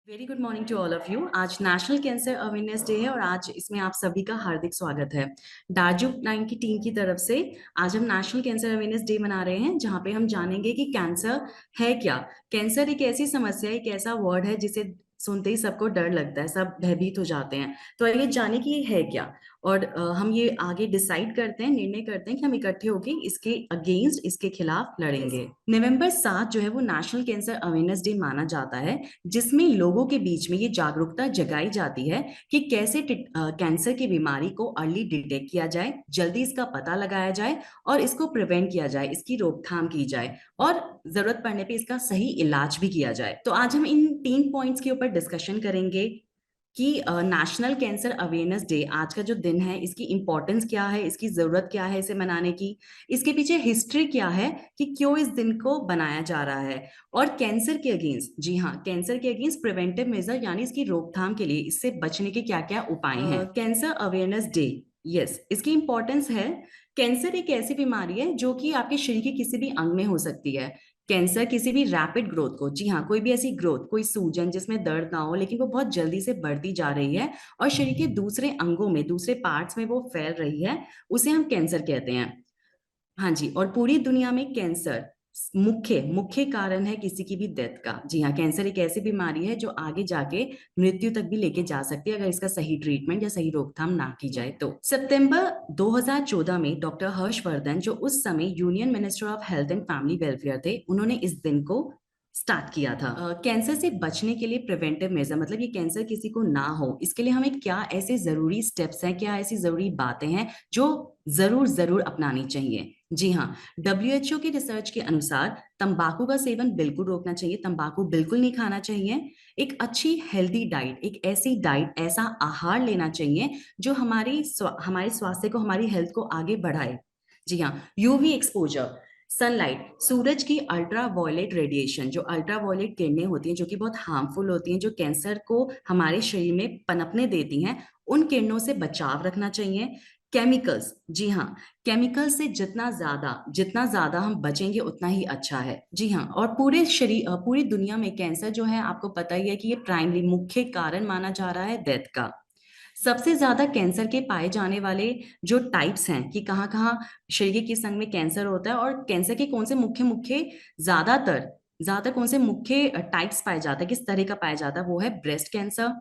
Very good morning to all of you. आज national cancer awareness day है और आज इसमें आप सभी का हार्दिक स्वागत है। डार्जुक 9 की टीम की तरफ से आज हम नेशनल कैंसर अवेयरनेस डे मना रहे हैं, जहां पे हम जानेंगे कि कैंसर है क्या। कैंसर एक ऐसी समस्या है, एक ऐसा वर्ड है जिसे सुनते ही सबको डर लगता है, सब भयभीत हो जाते हैं। तो आइए जाने कि ये है क्या, और हम ये आगे डिसाइड करते हैं, निर्णय करते हैं कि हम इकट्ठे होकर इसके अगेंस्ट, इसके खिलाफ लड़ेंगे। नवंबर 7 जो है वो नेशनल कैंसर अवेयरनेस डे माना जाता है, जिसमें लोगों के बीच में ये जागरूकता जगाई जाती है कि कैसे कैंसर की बीमारी को अर्ली डिटेक्ट किया जाए, जल्दी इसका पता लगाया जाए और इसको प्रिवेंट किया जाए, इसकी रोकथाम की जाए और जरूरत पड़ने पे इसका सही इलाज भी किया जाए। तो आज हम इन 3 पॉइंट्स के ऊपर डिस्कशन करेंगे कि नेशनल कैंसर अवेयरनेस डे आज का जो दिन है, इसकी इंपॉर्टेंस क्या है, इसकी जरूरत क्या है इसे मनाने की, इसके पीछे हिस्ट्री क्या है कि क्यों इस दिन को बनाया जा रहा है, और कैंसर के अगेंस्ट, जी हाँ, कैंसर के अगेंस्ट प्रिवेंटिव मेजर यानी इसकी रोकथाम के लिए, इससे बचने के क्या क्या उपाय हैं। कैंसर अवेयरनेस डे, यस, इसकी इंपॉर्टेंस है। कैंसर एक ऐसी बीमारी है जो कि आपके शरीर के किसी भी अंग में हो सकती है। कैंसर किसी भी रैपिड ग्रोथ को, जी हाँ, कोई भी ऐसी ग्रोथ, कोई सूजन जिसमें दर्द ना हो लेकिन वो बहुत जल्दी से बढ़ती जा रही है और शरीर के दूसरे अंगों में, दूसरे पार्ट्स में वो फैल रही है, उसे हम कैंसर कहते हैं। हाँ जी, और पूरी दुनिया में कैंसर मुख्य मुख्य कारण है किसी की भी डेथ का। जी हाँ, कैंसर एक ऐसी बीमारी है जो आगे जाके मृत्यु तक भी लेके जा सकती है अगर इसका सही ट्रीटमेंट या सही रोकथाम ना की जाए तो। सितंबर 2014 में डॉक्टर हर्षवर्धन, जो उस समय union minister of health and family welfare थे, उन्होंने इस दिन को स्टार्ट किया था। कैंसर से बचने के लिए प्रिवेंटिव मेजर, मतलब ये कैंसर किसी को ना हो, इसके लिए हमें क्या ऐसे जरूरी स्टेप्स हैं, क्या ऐसी जरूरी बातें हैं जो जरूर जरूर अपनानी चाहिए। जी हाँ, WHO की रिसर्च के अनुसार तंबाकू का सेवन बिल्कुल रोकना चाहिए, तंबाकू बिल्कुल नहीं खाना चाहिए। एक अच्छी हेल्दी डाइट, एक ऐसी डाइट, ऐसा आहार लेना चाहिए जो हमारे स्वास्थ्य को, हमारी हेल्थ को आगे बढ़ाए। जी हाँ, यूवी एक्सपोजर, सनलाइट, सूरज की अल्ट्रा वायलेट रेडिएशन, जो अल्ट्रा वायलेट किरणें होती हैं जो कि बहुत हार्मफुल होती हैं, जो कैंसर को हमारे शरीर में पनपने देती हैं, उन किरणों से बचाव रखना चाहिए। केमिकल्स, जी हाँ, केमिकल से जितना ज्यादा हम बचेंगे उतना ही अच्छा है। जी हाँ, और पूरी दुनिया में कैंसर जो है, आपको पता ही है कि ये प्राइमरी मुख्य कारण माना जा रहा है डेथ का। सबसे ज्यादा कैंसर के पाए जाने वाले जो टाइप्स हैं कि कहाँ कहाँ शरीर के किस अंग में कैंसर होता है और कैंसर के कौन से मुख्य मुख्य ज्यादातर ज्यादातर कौन से मुख्य टाइप्स पाए जाते हैं, किस तरह का पाया जाता है, वो है breast cancer,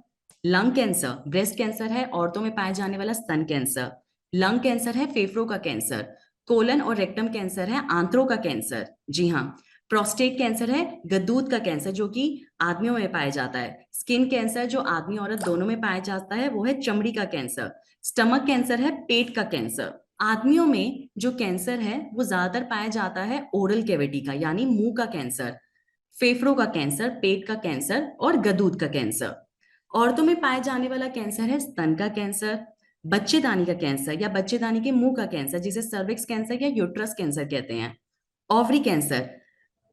lung cancer, breast cancer है औरतों में पाया जाने वाला स्तन कैंसर, लंग कैंसर है फेफड़ों का कैंसर, कोलन और रेक्टम कैंसर है आंत्रों का कैंसर, जी हाँ, प्रोस्टेट कैंसर है गदूद का कैंसर जो कि आदमियों में पाया जाता है, स्किन कैंसर जो आदमी औरत दोनों में पाया जाता है वो है चमड़ी का कैंसर, स्टमक कैंसर है पेट का कैंसर। आदमियों में जो कैंसर है वो ज्यादातर पाया जाता है ओरल कैविटी का, यानी मुंह का कैंसर, फेफड़ों का कैंसर, पेट का कैंसर और गदूद का कैंसर। औरतों में पाए जाने वाला कैंसर है स्तन का कैंसर, बच्चेदानी का कैंसर या बच्चेदानी के मुंह का कैंसर जिसे सर्विक्स कैंसर या यूट्रस कैंसर कहते हैं, ओवरी कैंसर,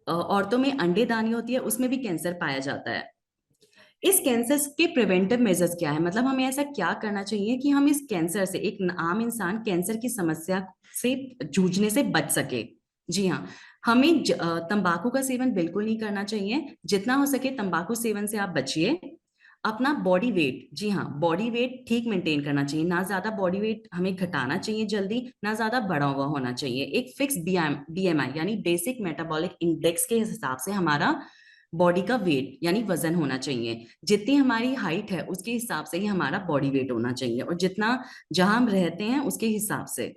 औरतों में अंडेदानी होती है उसमें भी कैंसर पाया जाता है। इस कैंसर के प्रिवेंटिव मेजर्स क्या है, मतलब हमें ऐसा क्या करना चाहिए कि हम इस कैंसर से, एक आम इंसान कैंसर की समस्या से जूझने से बच सके। जी हाँ, हमें तंबाकू का सेवन बिल्कुल नहीं करना चाहिए, जितना हो सके तंबाकू सेवन से आप बचिए। अपना बॉडी वेट, जी हाँ, बॉडी वेट ठीक मेंटेन करना चाहिए, ना ज्यादा बॉडी वेट हमें घटाना चाहिए जल्दी, ना ज्यादा बढ़ा हुआ होना चाहिए। एक फिक्स BMI यानी बेसिक मेटाबॉलिक इंडेक्स के हिसाब से हमारा बॉडी का वेट यानी वजन होना चाहिए, जितनी हमारी हाइट है उसके हिसाब से ही हमारा बॉडी वेट होना चाहिए, और जितना जहां हम रहते हैं उसके हिसाब से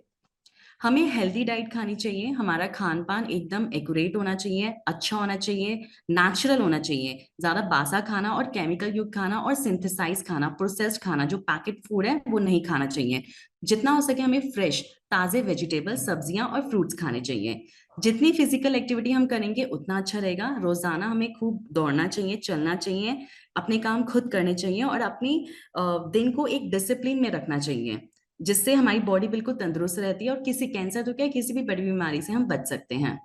हमें हेल्दी डाइट खानी चाहिए। हमारा खान पान एकदम एक्यूरेट होना चाहिए, अच्छा होना चाहिए, नेचुरल होना चाहिए। ज्यादा बासा खाना और केमिकल युक्त खाना और सिंथेसाइज खाना, प्रोसेस्ड खाना, जो पैकेट फूड है वो नहीं खाना चाहिए। जितना हो सके हमें फ्रेश ताजे वेजिटेबल, सब्जियां और फ्रूट्स खाने चाहिए। जितनी फिजिकल एक्टिविटी हम करेंगे उतना अच्छा रहेगा। रोजाना हमें खूब दौड़ना चाहिए, चलना चाहिए, अपने काम खुद करने चाहिए और अपनी दिन को एक डिसिप्लिन में रखना चाहिए, जिससे हमारी बॉडी बिल्कुल तंदुरुस्त रहती है और किसी कैंसर तो क्या, किसी भी बड़ी बीमारी से हम बच सकते हैं।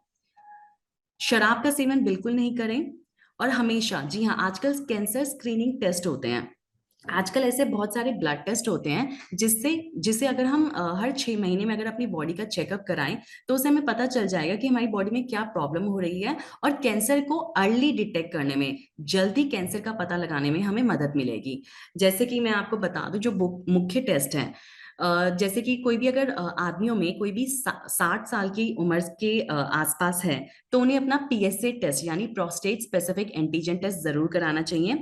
शराब का सेवन बिल्कुल नहीं करें और हमेशा, जी हाँ, आजकल कैंसर स्क्रीनिंग टेस्ट होते हैं, आजकल ऐसे बहुत सारे ब्लड टेस्ट होते हैं जिससे जिसे अगर हम हर 6 महीने में अगर अपनी बॉडी का चेकअप कराएं तो उससे हमें पता चल जाएगा कि हमारी बॉडी में क्या प्रॉब्लम हो रही है, और कैंसर को अर्ली डिटेक्ट करने में, जल्दी कैंसर का पता लगाने में हमें मदद मिलेगी। जैसे कि मैं आपको बता दूं जो मुख्य टेस्ट हैं, जैसे कि कोई भी अगर आदमियों में कोई भी 60 साल की उम्र के आसपास है तो उन्हें अपना पीएसए टेस्ट यानी प्रोस्टेट स्पेसिफिक एंटीजन टेस्ट जरूर कराना चाहिए।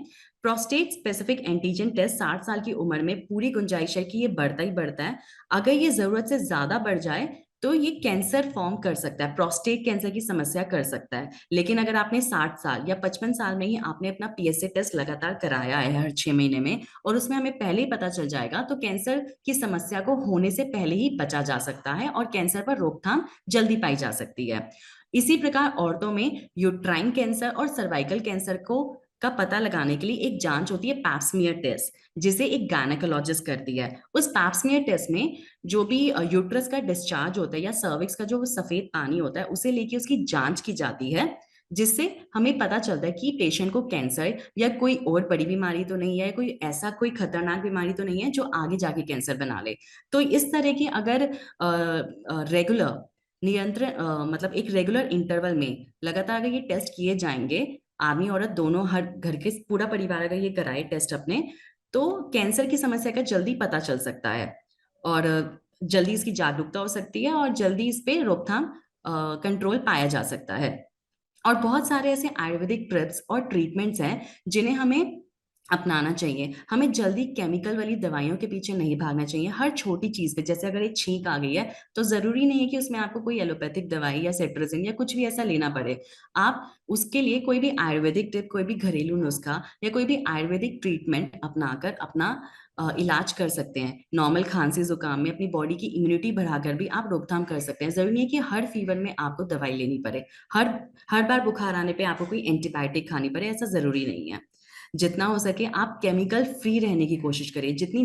प्रोस्टेट स्पेसिफिक एंटीजन टेस्ट 60 साल की उम्र में पूरी गुंजाइश है कि ये बढ़ता ही बढ़ता है। अगर ये जरूरत से ज्यादा बढ़ जाए तो ये कैंसर फॉर्म कर सकता है, प्रोस्टेट कैंसर की समस्या कर सकता है। लेकिन अगर आपने 60 साल या 55 साल में ही आपने अपना पीएसए टेस्ट लगातार कराया है हर 6 महीने में, और उसमें हमें पहले ही पता चल जाएगा, तो कैंसर की समस्या को होने से पहले ही बचा जा सकता है और कैंसर पर रोकथाम जल्दी पाई जा सकती है। इसी प्रकार औरतों में यूट्राइन कैंसर और सर्वाइकल कैंसर को का पता लगाने के लिए एक जांच होती है पैप्समियर टेस्ट, जिसे एक गायनेकोलॉजिस्ट करती है। उस पैप्समियर टेस्ट में जो भी यूट्रस का डिस्चार्ज होता है या सर्विक्स का जो सफेद पानी होता है उसे लेके उसकी जांच की जाती है, जिससे हमें पता चलता है कि पेशेंट को कैंसर या कोई और बड़ी बीमारी तो नहीं है, कोई ऐसा कोई खतरनाक बीमारी तो नहीं है जो आगे जाके कैंसर बना ले। तो इस तरह की अगर रेगुलर नियंत्रण मतलब एक रेगुलर इंटरवल में लगातार अगर ये टेस्ट किए जाएंगे, आदमी औरत दोनों, हर घर के पूरा परिवार अगर ये कराए टेस्ट अपने, तो कैंसर की समस्या का जल्दी पता चल सकता है, और जल्दी इसकी जागरूकता हो सकती है, और जल्दी इस पे रोकथाम कंट्रोल पाया जा सकता है। और बहुत सारे ऐसे आयुर्वेदिक ट्रिप्स और ट्रीटमेंट्स हैं जिन्हें हमें अपनाना चाहिए। हमें जल्दी केमिकल वाली दवाइयों के पीछे नहीं भागना चाहिए हर छोटी चीज पे। जैसे अगर एक छींक आ गई है तो जरूरी नहीं है कि उसमें आपको कोई एलोपैथिक दवाई या सेट्रोजिन या कुछ भी ऐसा लेना पड़े। आप उसके लिए कोई भी आयुर्वेदिक टिप, कोई भी घरेलू नुस्खा या कोई भी आयुर्वेदिक ट्रीटमेंट अपनाकर अपना इलाज कर सकते हैं। नॉर्मल खांसी जुकाम में अपनी बॉडी की इम्यूनिटी बढ़ाकर भी आप रोकथाम कर सकते हैं। जरूरी नहीं है कि हर फीवर में आपको दवाई लेनी पड़े, हर हर बार बुखार आने पे आपको कोई एंटीबायोटिक खानी पड़े, ऐसा जरूरी नहीं है। जितना हो सके आप केमिकल फ्री रहने की कोशिश करिए। जितनी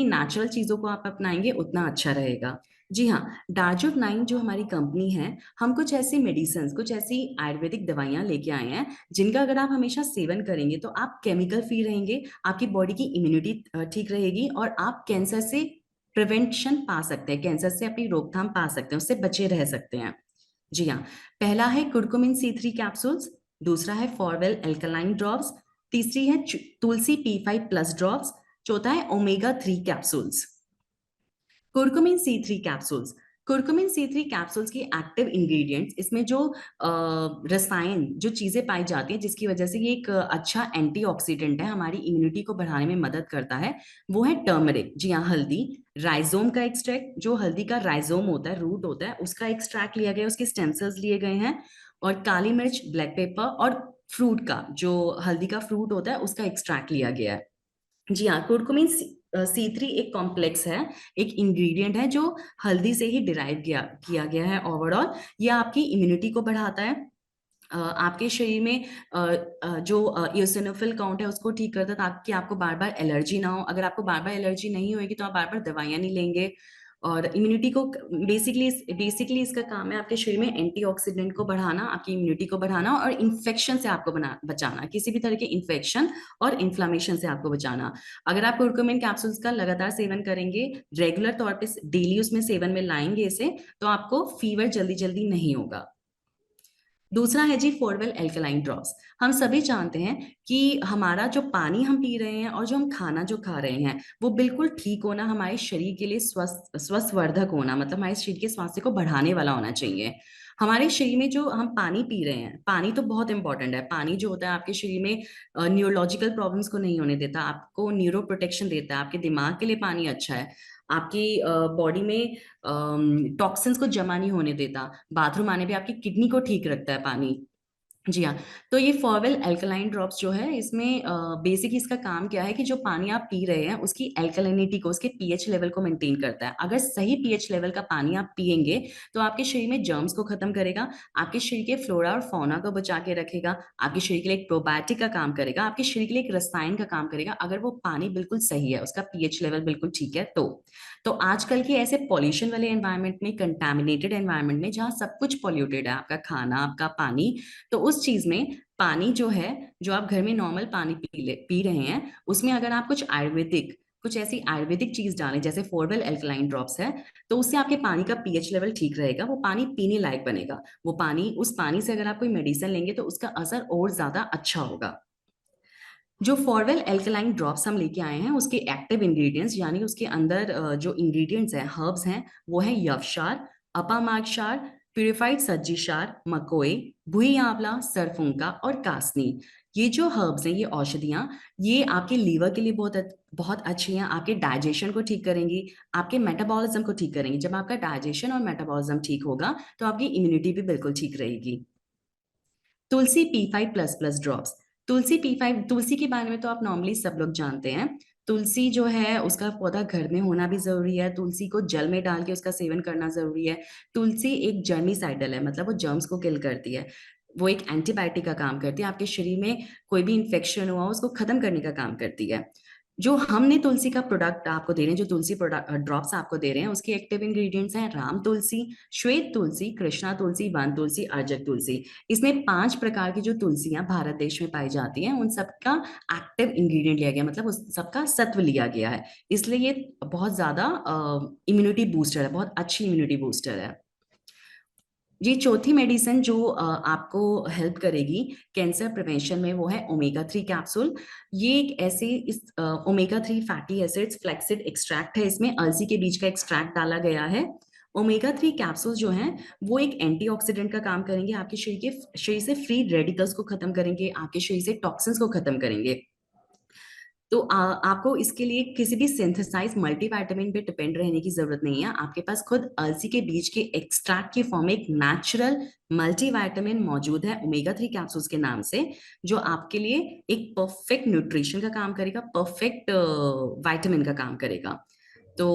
नेचुरल चीजों को आप अपनाएंगे उतना अच्छा रहेगा। जी हाँ, डार्जुक 9 जो हमारी कंपनी है, हम कुछ ऐसी मेडिसिन, कुछ ऐसी आयुर्वेदिक दवाइयां लेके आए हैं जिनका अगर आप हमेशा सेवन करेंगे तो आप केमिकल फ्री रहेंगे, आपकी बॉडी की इम्यूनिटी ठीक रहेगी, और आप कैंसर से प्रिवेंशन पा सकते हैं, कैंसर से अपनी रोकथाम पा सकते हैं, उससे बचे रह सकते हैं। जी हाँ, पहला है कुर्कुमिन C3 कैप्सूल्स, दूसरा है फॉरवेल एल्कलाइन ड्रॉप्स, तीसरी है तुलसी P5+ ड्रॉप्स, चौथा है omega 3 capsules. Curcumin C3 capsules, curcumin C3 capsules की एक्टिव इंग्रेडिएंट्स, इसमें जो रसायन, जो चीजें पाई जाती हैं जिसकी वजह से ये एक अच्छा एंटीऑक्सीडेंट है, हमारी इम्यूनिटी को बढ़ाने में मदद करता है, वो है टर्मरिक, जी हाँ हल्दी, राइजोम का एक्सट्रैक्ट, जो हल्दी का राइजोम होता है, रूट होता है, उसका एक्सट्रैक्ट लिया गया, उसके स्टेम सेल्स लिए गए हैं, और काली मिर्च, ब्लैक पेपर, और फ्रूट का, जो हल्दी का फ्रूट होता है उसका एक्सट्रैक्ट लिया गया है। जी हाँ, कुर्कुमिन C3 एक कॉम्प्लेक्स है, एक इंग्रेडिएंट है जो हल्दी से ही डिराइव किया गया है। ओवरऑल ये आपकी इम्यूनिटी को बढ़ाता है, आपके शरीर में जो इओसिनोफिल काउंट है उसको ठीक करता है, ताकि आपको बार बार एलर्जी ना हो। अगर आपको बार बार एलर्जी नहीं होगी तो आप बार बार दवाइयां नहीं लेंगे। और इम्यूनिटी को बेसिकली इसका काम है आपके शरीर में एंटीऑक्सीडेंट को बढ़ाना, आपकी इम्यूनिटी को बढ़ाना, और इन्फेक्शन से आपको बचाना, किसी भी तरह के इन्फेक्शन और इन्फ्लामेशन से आपको बचाना। अगर आप कुर्कुमिन कैप्सूल्स का लगातार सेवन करेंगे, रेगुलर तौर पे डेली उसमें सेवन में लाएंगे इसे, तो आपको फीवर जल्दी जल्दी नहीं होगा। दूसरा है जी फॉरवेल एल्कलाइन ड्रॉप्स। हम सभी जानते हैं कि हमारा जो पानी हम पी रहे हैं और जो हम खाना जो खा रहे हैं वो बिल्कुल ठीक होना, हमारे शरीर के लिए स्वस्थवर्धक होना, मतलब हमारे शरीर के स्वास्थ्य को बढ़ाने वाला होना चाहिए। हमारे शरीर में जो हम पानी पी रहे हैं, पानी तो बहुत इंपॉर्टेंट है। पानी जो होता है आपके शरीर में न्यूरोलॉजिकल प्रॉब्लम्स को नहीं होने देता, आपको न्यूरो प्रोटेक्शन देता है, आपके दिमाग के लिए पानी अच्छा है, आपकी बॉडी में टॉक्सिन्स को जमा नहीं होने देता, बाथरूम आने पे आपकी किडनी को ठीक रखता है पानी। जी हाँ, तो ये फॉरवेल एल्कलाइन ड्रॉप्स जो है, इसमें बेसिक इसका काम क्या है कि जो पानी आप पी रहे हैं उसकी एल्कलिनिटी को, उसके पीएच लेवल को मेंटेन करता है। अगर सही पीएच लेवल का पानी आप पिएंगे तो आपके शरीर में जर्म्स को खत्म करेगा, आपके शरीर के फ्लोरा और फौना को बचा के रखेगा, आपके शरीर के लिए एक प्रोबायोटिक का काम करेगा, आपके शरीर के लिए एक रसायन का काम करेगा, अगर वो पानी बिल्कुल सही है, उसका पीएच लेवल बिल्कुल ठीक है। तो आजकल के ऐसे पॉल्यूशन वाले एनवायरनमेंट में, कंटामिनेटेड एनवायरनमेंट में, जहाँ सब कुछ पॉल्यूटेड है, आपका खाना, आपका पानी, तो उस उस चीज में पानी जो है, जो आप घर में नॉर्मल पानी पी रहे हैं, उसमें अगर आप कुछ ऐसी आयुर्वेदिक चीज डालें, जैसे फोरवेल एल्कलाइन ड्रॉप्स है, तो उससे आपके पानी का पीएच लेवल ठीक रहेगा, वो पानी पीने लायक बनेगा। वो पानी, उस पानी से अगर आप कोई मेडिसिन लेंगे तो उसका असर और ज्यादा अच्छा होगा। जो फॉरवेल एल्कलाइन ड्रॉप्स हम लेके आए हैं, उसके एक्टिव इंग्रेडिएंट्स, यानी उसके अंदर जो इंग्रेडिएंट्स हैं, हर्ब्स हैं, वो है यवक्षार, अपामार्ग क्षार, प्यूरिफाइड सज्जी क्षार, मकोए, भुई आंवला, सरफुंका और कासनी। ये जो हर्ब्स हैं, ये औषधियां, ये आपके लीवर के लिए बहुत अच्छी हैं, आपके डाइजेशन को ठीक करेंगी, आपके मेटाबॉलिज्म को ठीक करेंगी। जब आपका डाइजेशन और मेटाबॉलिज्म ठीक होगा तो आपकी इम्यूनिटी भी बिल्कुल ठीक रहेगी। तुलसी P5++ ड्रॉप्स। तुलसी के बारे में तो आप नॉर्मली सब लोग जानते हैं। तुलसी जो है, उसका पौधा घर में होना भी जरूरी है, तुलसी को जल में डाल के उसका सेवन करना जरूरी है। तुलसी एक जर्मिसाइडल है, मतलब वो जर्म्स को किल करती है। वो एक एंटीबायोटिक का काम करती है, आपके शरीर में कोई भी इंफेक्शन हुआ उसको खत्म करने का काम करती है। जो हमने तुलसी का प्रोडक्ट आपको दे रहे हैं, जो तुलसी प्रोडक्ट ड्रॉप्स आपको दे रहे हैं, उसके एक्टिव इंग्रेडिएंट्स हैं राम तुलसी, श्वेत तुलसी, कृष्णा तुलसी, वन तुलसी, अर्जक तुलसी। इसमें 5 प्रकार की जो तुलसियां भारत देश में पाई जाती हैं, उन सबका एक्टिव इंग्रेडिएंट लिया गया, मतलब उस सबका सत्व लिया गया है। इसलिए ये बहुत ज्यादा इम्यूनिटी बूस्टर है, बहुत अच्छी इम्यूनिटी बूस्टर है। जी, चौथी मेडिसिन जो आपको हेल्प करेगी कैंसर प्रिवेंशन में, वो है ओमेगा 3 कैप्सूल। ये एक ऐसे, इस omega 3 fatty acids flaccid extract है, इसमें अलसी के बीज का एक्सट्रैक्ट डाला गया है। ओमेगा 3 कैप्सूल जो हैं, वो एक एंटीऑक्सीडेंट का काम करेंगे, आपके शरीर से फ्री रेडिकल्स को खत्म करेंगे, आपके शरीर से टॉक्सिन्स को खत्म करेंगे। तो आपको इसके लिए किसी भी सिंथेसाइज मल्टीविटामिन पे डिपेंड रहने की जरूरत नहीं है। आपके पास खुद अलसी के बीज के एक्सट्रैक्ट की फॉर्म में एक नेचुरल मल्टीविटामिन मौजूद है, ओमेगा 3 कैप्सूल्स के नाम से, जो आपके लिए एक परफेक्ट न्यूट्रिशन का काम करेगा, परफेक्ट विटामिन का काम करेगा। तो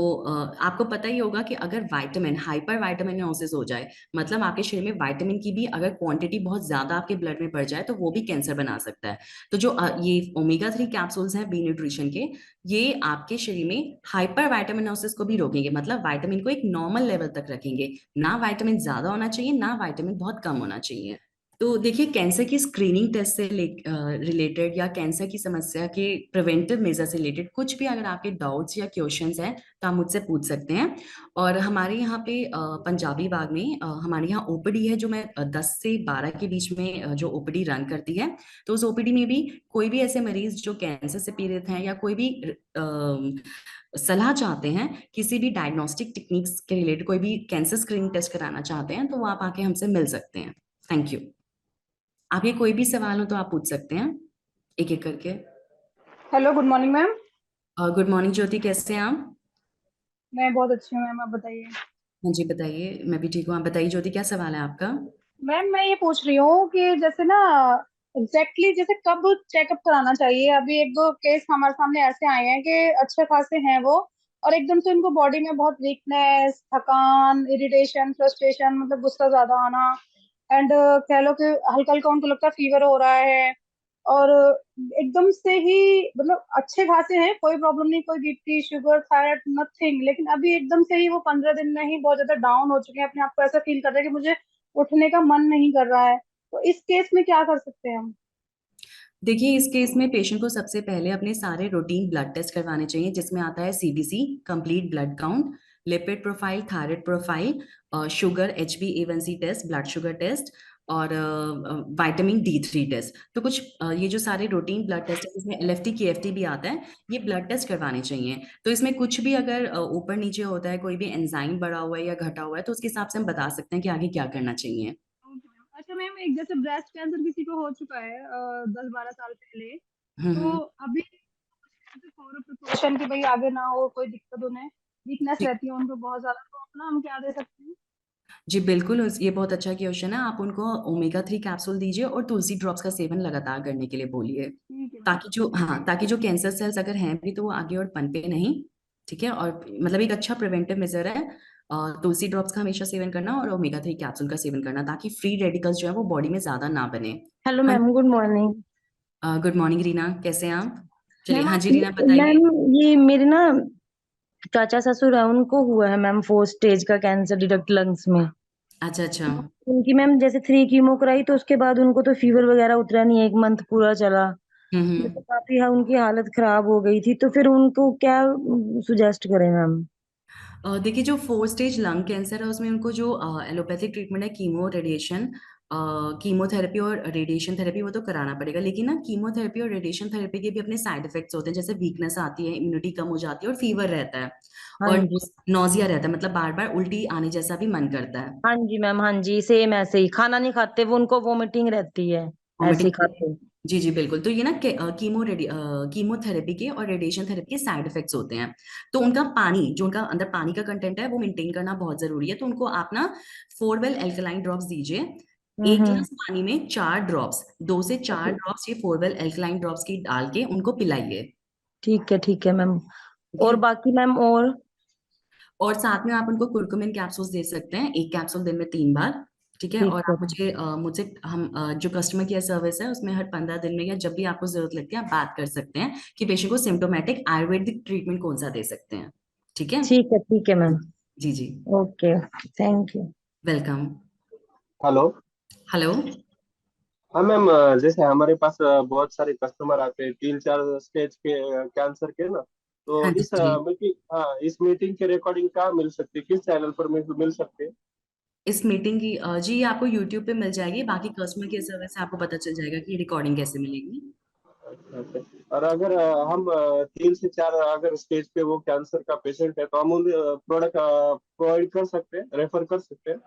आपको पता ही होगा कि अगर विटामिन हाइपर विटामिनोसिस हो जाए, मतलब आपके शरीर में विटामिन की भी अगर क्वांटिटी बहुत ज्यादा आपके ब्लड में बढ़ जाए, तो वो भी कैंसर बना सकता है। तो जो ये ओमेगा 3 कैप्सूल्स हैं बी न्यूट्रिशन के, ये आपके शरीर में हाइपर विटामिनोसिस को भी रोकेंगे, मतलब विटामिन को एक नॉर्मल लेवल तक रखेंगे। ना विटामिन ज्यादा होना चाहिए, ना विटामिन बहुत कम होना चाहिए। तो देखिए, कैंसर की स्क्रीनिंग टेस्ट से रिलेटेड या कैंसर की समस्या के प्रिवेंटिव मेजर से रिलेटेड कुछ भी अगर आपके डाउट्स या क्वेश्चंस हैं, तो आप मुझसे पूछ सकते हैं। और हमारे यहाँ पे पंजाबी बाग में हमारे यहाँ ओपीडी है, जो मैं 10 से 12 के बीच में जो ओपीडी रन करती है। तो उस ओपीडी में भी कोई भी ऐसे मरीज जो कैंसर से पीड़ित हैं, या कोई भी सलाह चाहते हैं किसी भी डायग्नोस्टिक टेक्निक्स के रिलेटेड, कोई भी कैंसर स्क्रीनिंग टेस्ट कराना चाहते हैं, तो वो आप आके हमसे मिल सकते हैं। Thank you. आपके कोई भी सवाल हो तो आप पूछ सकते हैं एक एक करके। Hello, good morning ma'am. Good morning Jyoti, कैसे हैं आप? मैं बहुत अच्छी हूँ मैम, आप बताइए। हाँ जी, बताइए। मैं भी ठीक हूँ, आप बताइए ज्योति, क्या सवाल है आपका? मैम मैं ये पूछ रही हूँ कि जैसे ना जैसे कब चेकअप कराना चाहिए। अभी एक दो केस हमारे सामने ऐसे आए हैं कि अच्छे खासे हैं वो, और एकदम से उनको बॉडी में बहुत वीकनेस, थकान, इरिटेशन, फ्रस्ट्रेशन, मतलब गुस्सा ज्यादा आना, एंड कह लो कि हल्का हल्का उनको लगता है फीवर हो रहा है। और एकदम से ही, मतलब अच्छे खासे हैं, कोई प्रॉब्लम नहीं, कोई बीपी, शुगर, थायराइड, नथिंग, लेकिन अभी एकदम से ही वो 15 दिन में ही बहुत ज्यादा डाउन हो चुके हैं, अपने आप को ऐसा फील कर रहे हैं कि मुझे उठने का मन नहीं कर रहा है। तो इस केस में क्या कर सकते हैं हम? देखिए, इस केस में पेशेंट को सबसे पहले अपने सारे रूटीन ब्लड टेस्ट करवाने चाहिए, जिसमें आता है CBC, complete blood count, lipid profile, thyroid profile, sugar, HbA1c test, blood sugar test, और विटामिन D3 टेस्ट। तो कुछ ये जो सारे रूटीन ब्लड टेस्ट है, इसमें LFT KFT भी आता है, ये ब्लड टेस्ट करवाने चाहिए। तो इसमें कुछ भी अगर ऊपर नीचे होता है, कोई भी एंजाइम बढ़ा हुआ है या घटा हुआ है, तो उसके हिसाब से हम बता सकते हैं कि आगे क्या करना चाहिए। Okay ma'am. अच्छा मैम, एक जैसे ब्रेस्ट कैंसर किसी को हो चुका है 10-12 साल पहले, तो हम्म। अभी फॉर प्रिकॉशन कि भाई आगे ना हो कोई दिक्कत उन्हें, वीकनेस ठीक। रहती है उनको बहुत ज्यादा, तो अपना हम क्या दे सकते हैं? जी बिल्कुल, ये बहुत अच्छा क्वेश्चन है। आप उनको ओमेगा 3 कैप्सूल दीजिए और तुलसी ड्रॉप्स का सेवन लगातार करने के लिए बोलिए, ठीक है मैम। ताकि जो कैंसर सेल्स अगर हैं भी, तो वो आगे और पनपे नहीं। ठीक है, और मतलब एक अच्छा प्रिवेंटिव मेजर है तुलसी ड्रॉप्स का हमेशा सेवन करना, और ओमेगा 3 कैप्सूल का सेवन करना, ताकि फ्री रेडिकल्स जो है वो बॉडी में ज्यादा ना बने। हेलो हाँ। Ma'am, good morning. Good morning Reena, कैसे हैं आप? चलिए, मैम हाँ आप, जी रीना बताइए। मैम ये मेरे ना चाचा ससुर है, उनको हुआ है मैम 4 स्टेज का कैंसर डायरेक्ट लंग्स में। अच्छा अच्छा। उनकी मैम जैसे 3 कीमो कराई तो उसके बाद उनको तो फीवर वगैरह उतरा नहीं, 1 मंथ पूरा चला। हम्म। तो काफी उनकी हालत खराब हो गई थी, तो फिर उनको क्या सुजेस्ट करें मैम? देखिए, जो 4 स्टेज लंग कैंसर है उसमें उनको जो एलोपैथिक ट्रीटमेंट है, कीमो रेडिएशन, कीमोथेरेपी और रेडिएशन थेरेपी, वो तो कराना पड़ेगा। लेकिन ना कीमोथेरेपी और रेडिएशन थेरेपी के भी अपने साइड इफेक्ट्स होते हैं, जैसे वीकनेस आती है, इम्यूनिटी कम हो जाती है और फीवर रहता है, हाँ और जी। नौजिया रहता है, मतलब बार बार उल्टी आने जैसा भी मन करता है। हाँ जी मैम, हाँ जी, सेम ऐसे ही, खाना नहीं खाते वो, उनको वोमिटिंग रहती है ऐसे ही वोमिटिंग। खाते। जी जी बिल्कुल। तो ये ना कीमोथेरेपी के और रेडिएशन थेरेपी के साइड इफेक्ट्स होते हैं। तो उनका पानी, जो उनका अंदर पानी का कंटेंट है, वो मेंटेन करना बहुत जरूरी है। तो उनको आप ना 4 वेल एल्कलाइन ड्रॉप्स दीजिए। एक हम्म। गिलास पानी में 4 ड्रॉप्स, 2 से 4 ड्रॉप्स ये 4 वेल एल्कलाइन ड्रॉप्स की डाल के उनको पिलाइए। ठीक है मैम। ठीक और है। बाकी मैम और? और साथ में आप उनको कुर्कुमिन कैप्सूल्स दे सकते हैं, एक कैप्सूल दिन में 3 बार। ठीक है। ठीक और है। आप मुझसे हम जो कस्टमर केयर सर्विस है उसमें हर 15 दिन में या जब भी आपको जरूरत लगती है आप बात कर सकते हैं कि पेशेंट को सिम्टोमेटिक आयुर्वेदिक ट्रीटमेंट कौन सा दे सकते हैं। ठीक है। ठीक है मैम। जी जी। Okay, thank you. Welcome. Hello. Hello. हाँ मैम, जैसे हमारे पास बहुत सारे कस्टमर आते हैं 3-4 स्टेज के कैंसर के ना। हाँ तो जी इस जी। मीटिंग, हाँ, इस मीटिंग के रिकॉर्डिंग कहाँ मिल सकती है, किस चैनल पर मिल सकते हैं? इस मीटिंग की जी आपको यूट्यूब पे मिल जाएगी, बाकी कस्टमर केयर सर्विस से आपको पता चल जाएगा कि रिकॉर्डिंग कैसे मिलेगी। अच्छा। और अगर हम 3 से 4 अगर स्टेज पे वो कैंसर का पेशेंट है तो हम उन्हें प्रोडक्ट प्रोवाइड कर सकते हैं, रेफर कर सकते हैं?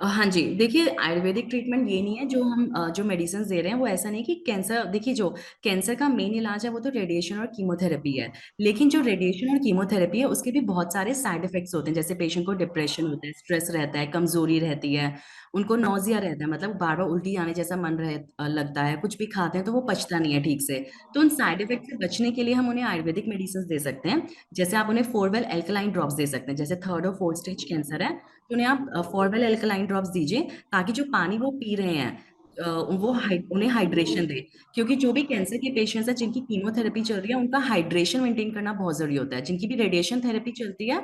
हाँ जी, देखिए आयुर्वेदिक ट्रीटमेंट ये नहीं है जो हम जो मेडिसिन दे रहे हैं वो ऐसा नहीं कि कैंसर, देखिए जो कैंसर का मेन इलाज है वो तो रेडिएशन और कीमोथेरेपी है। लेकिन जो रेडिएशन और कीमोथेरेपी है उसके भी बहुत सारे साइड इफेक्ट्स होते हैं, जैसे पेशेंट को डिप्रेशन होता है, स्ट्रेस रहता है, कमजोरी रहती है, उनको नौजिया रहता है, मतलब बार बार उल्टी आने जैसा लगता है, कुछ भी खाते हैं तो वो पचता नहीं है ठीक से। तो उन साइड इफेक्ट से बचने के लिए हम उन्हें आयुर्वेदिक मेडिसिन दे सकते हैं। जैसे आप उन्हें 4 वेल एल्कलाइन ड्रॉप्स दे सकते हैं, जैसे 3rd और 4th स्टेज कैंसर है तो उन्हें आप 4 वेल एल्कलाइन ड्रॉप्स दीजिए, ताकि जो पानी वो पी रहे हैं उन्हें हाइड्रेशन दे। क्योंकि जो भी कैंसर के पेशेंट्स हैं जिनकी कीमोथेरेपी चल रही है उनका हाइड्रेशन मेंटेन करना बहुत जरूरी होता है। जिनकी भी रेडिएशन थेरेपी चलती है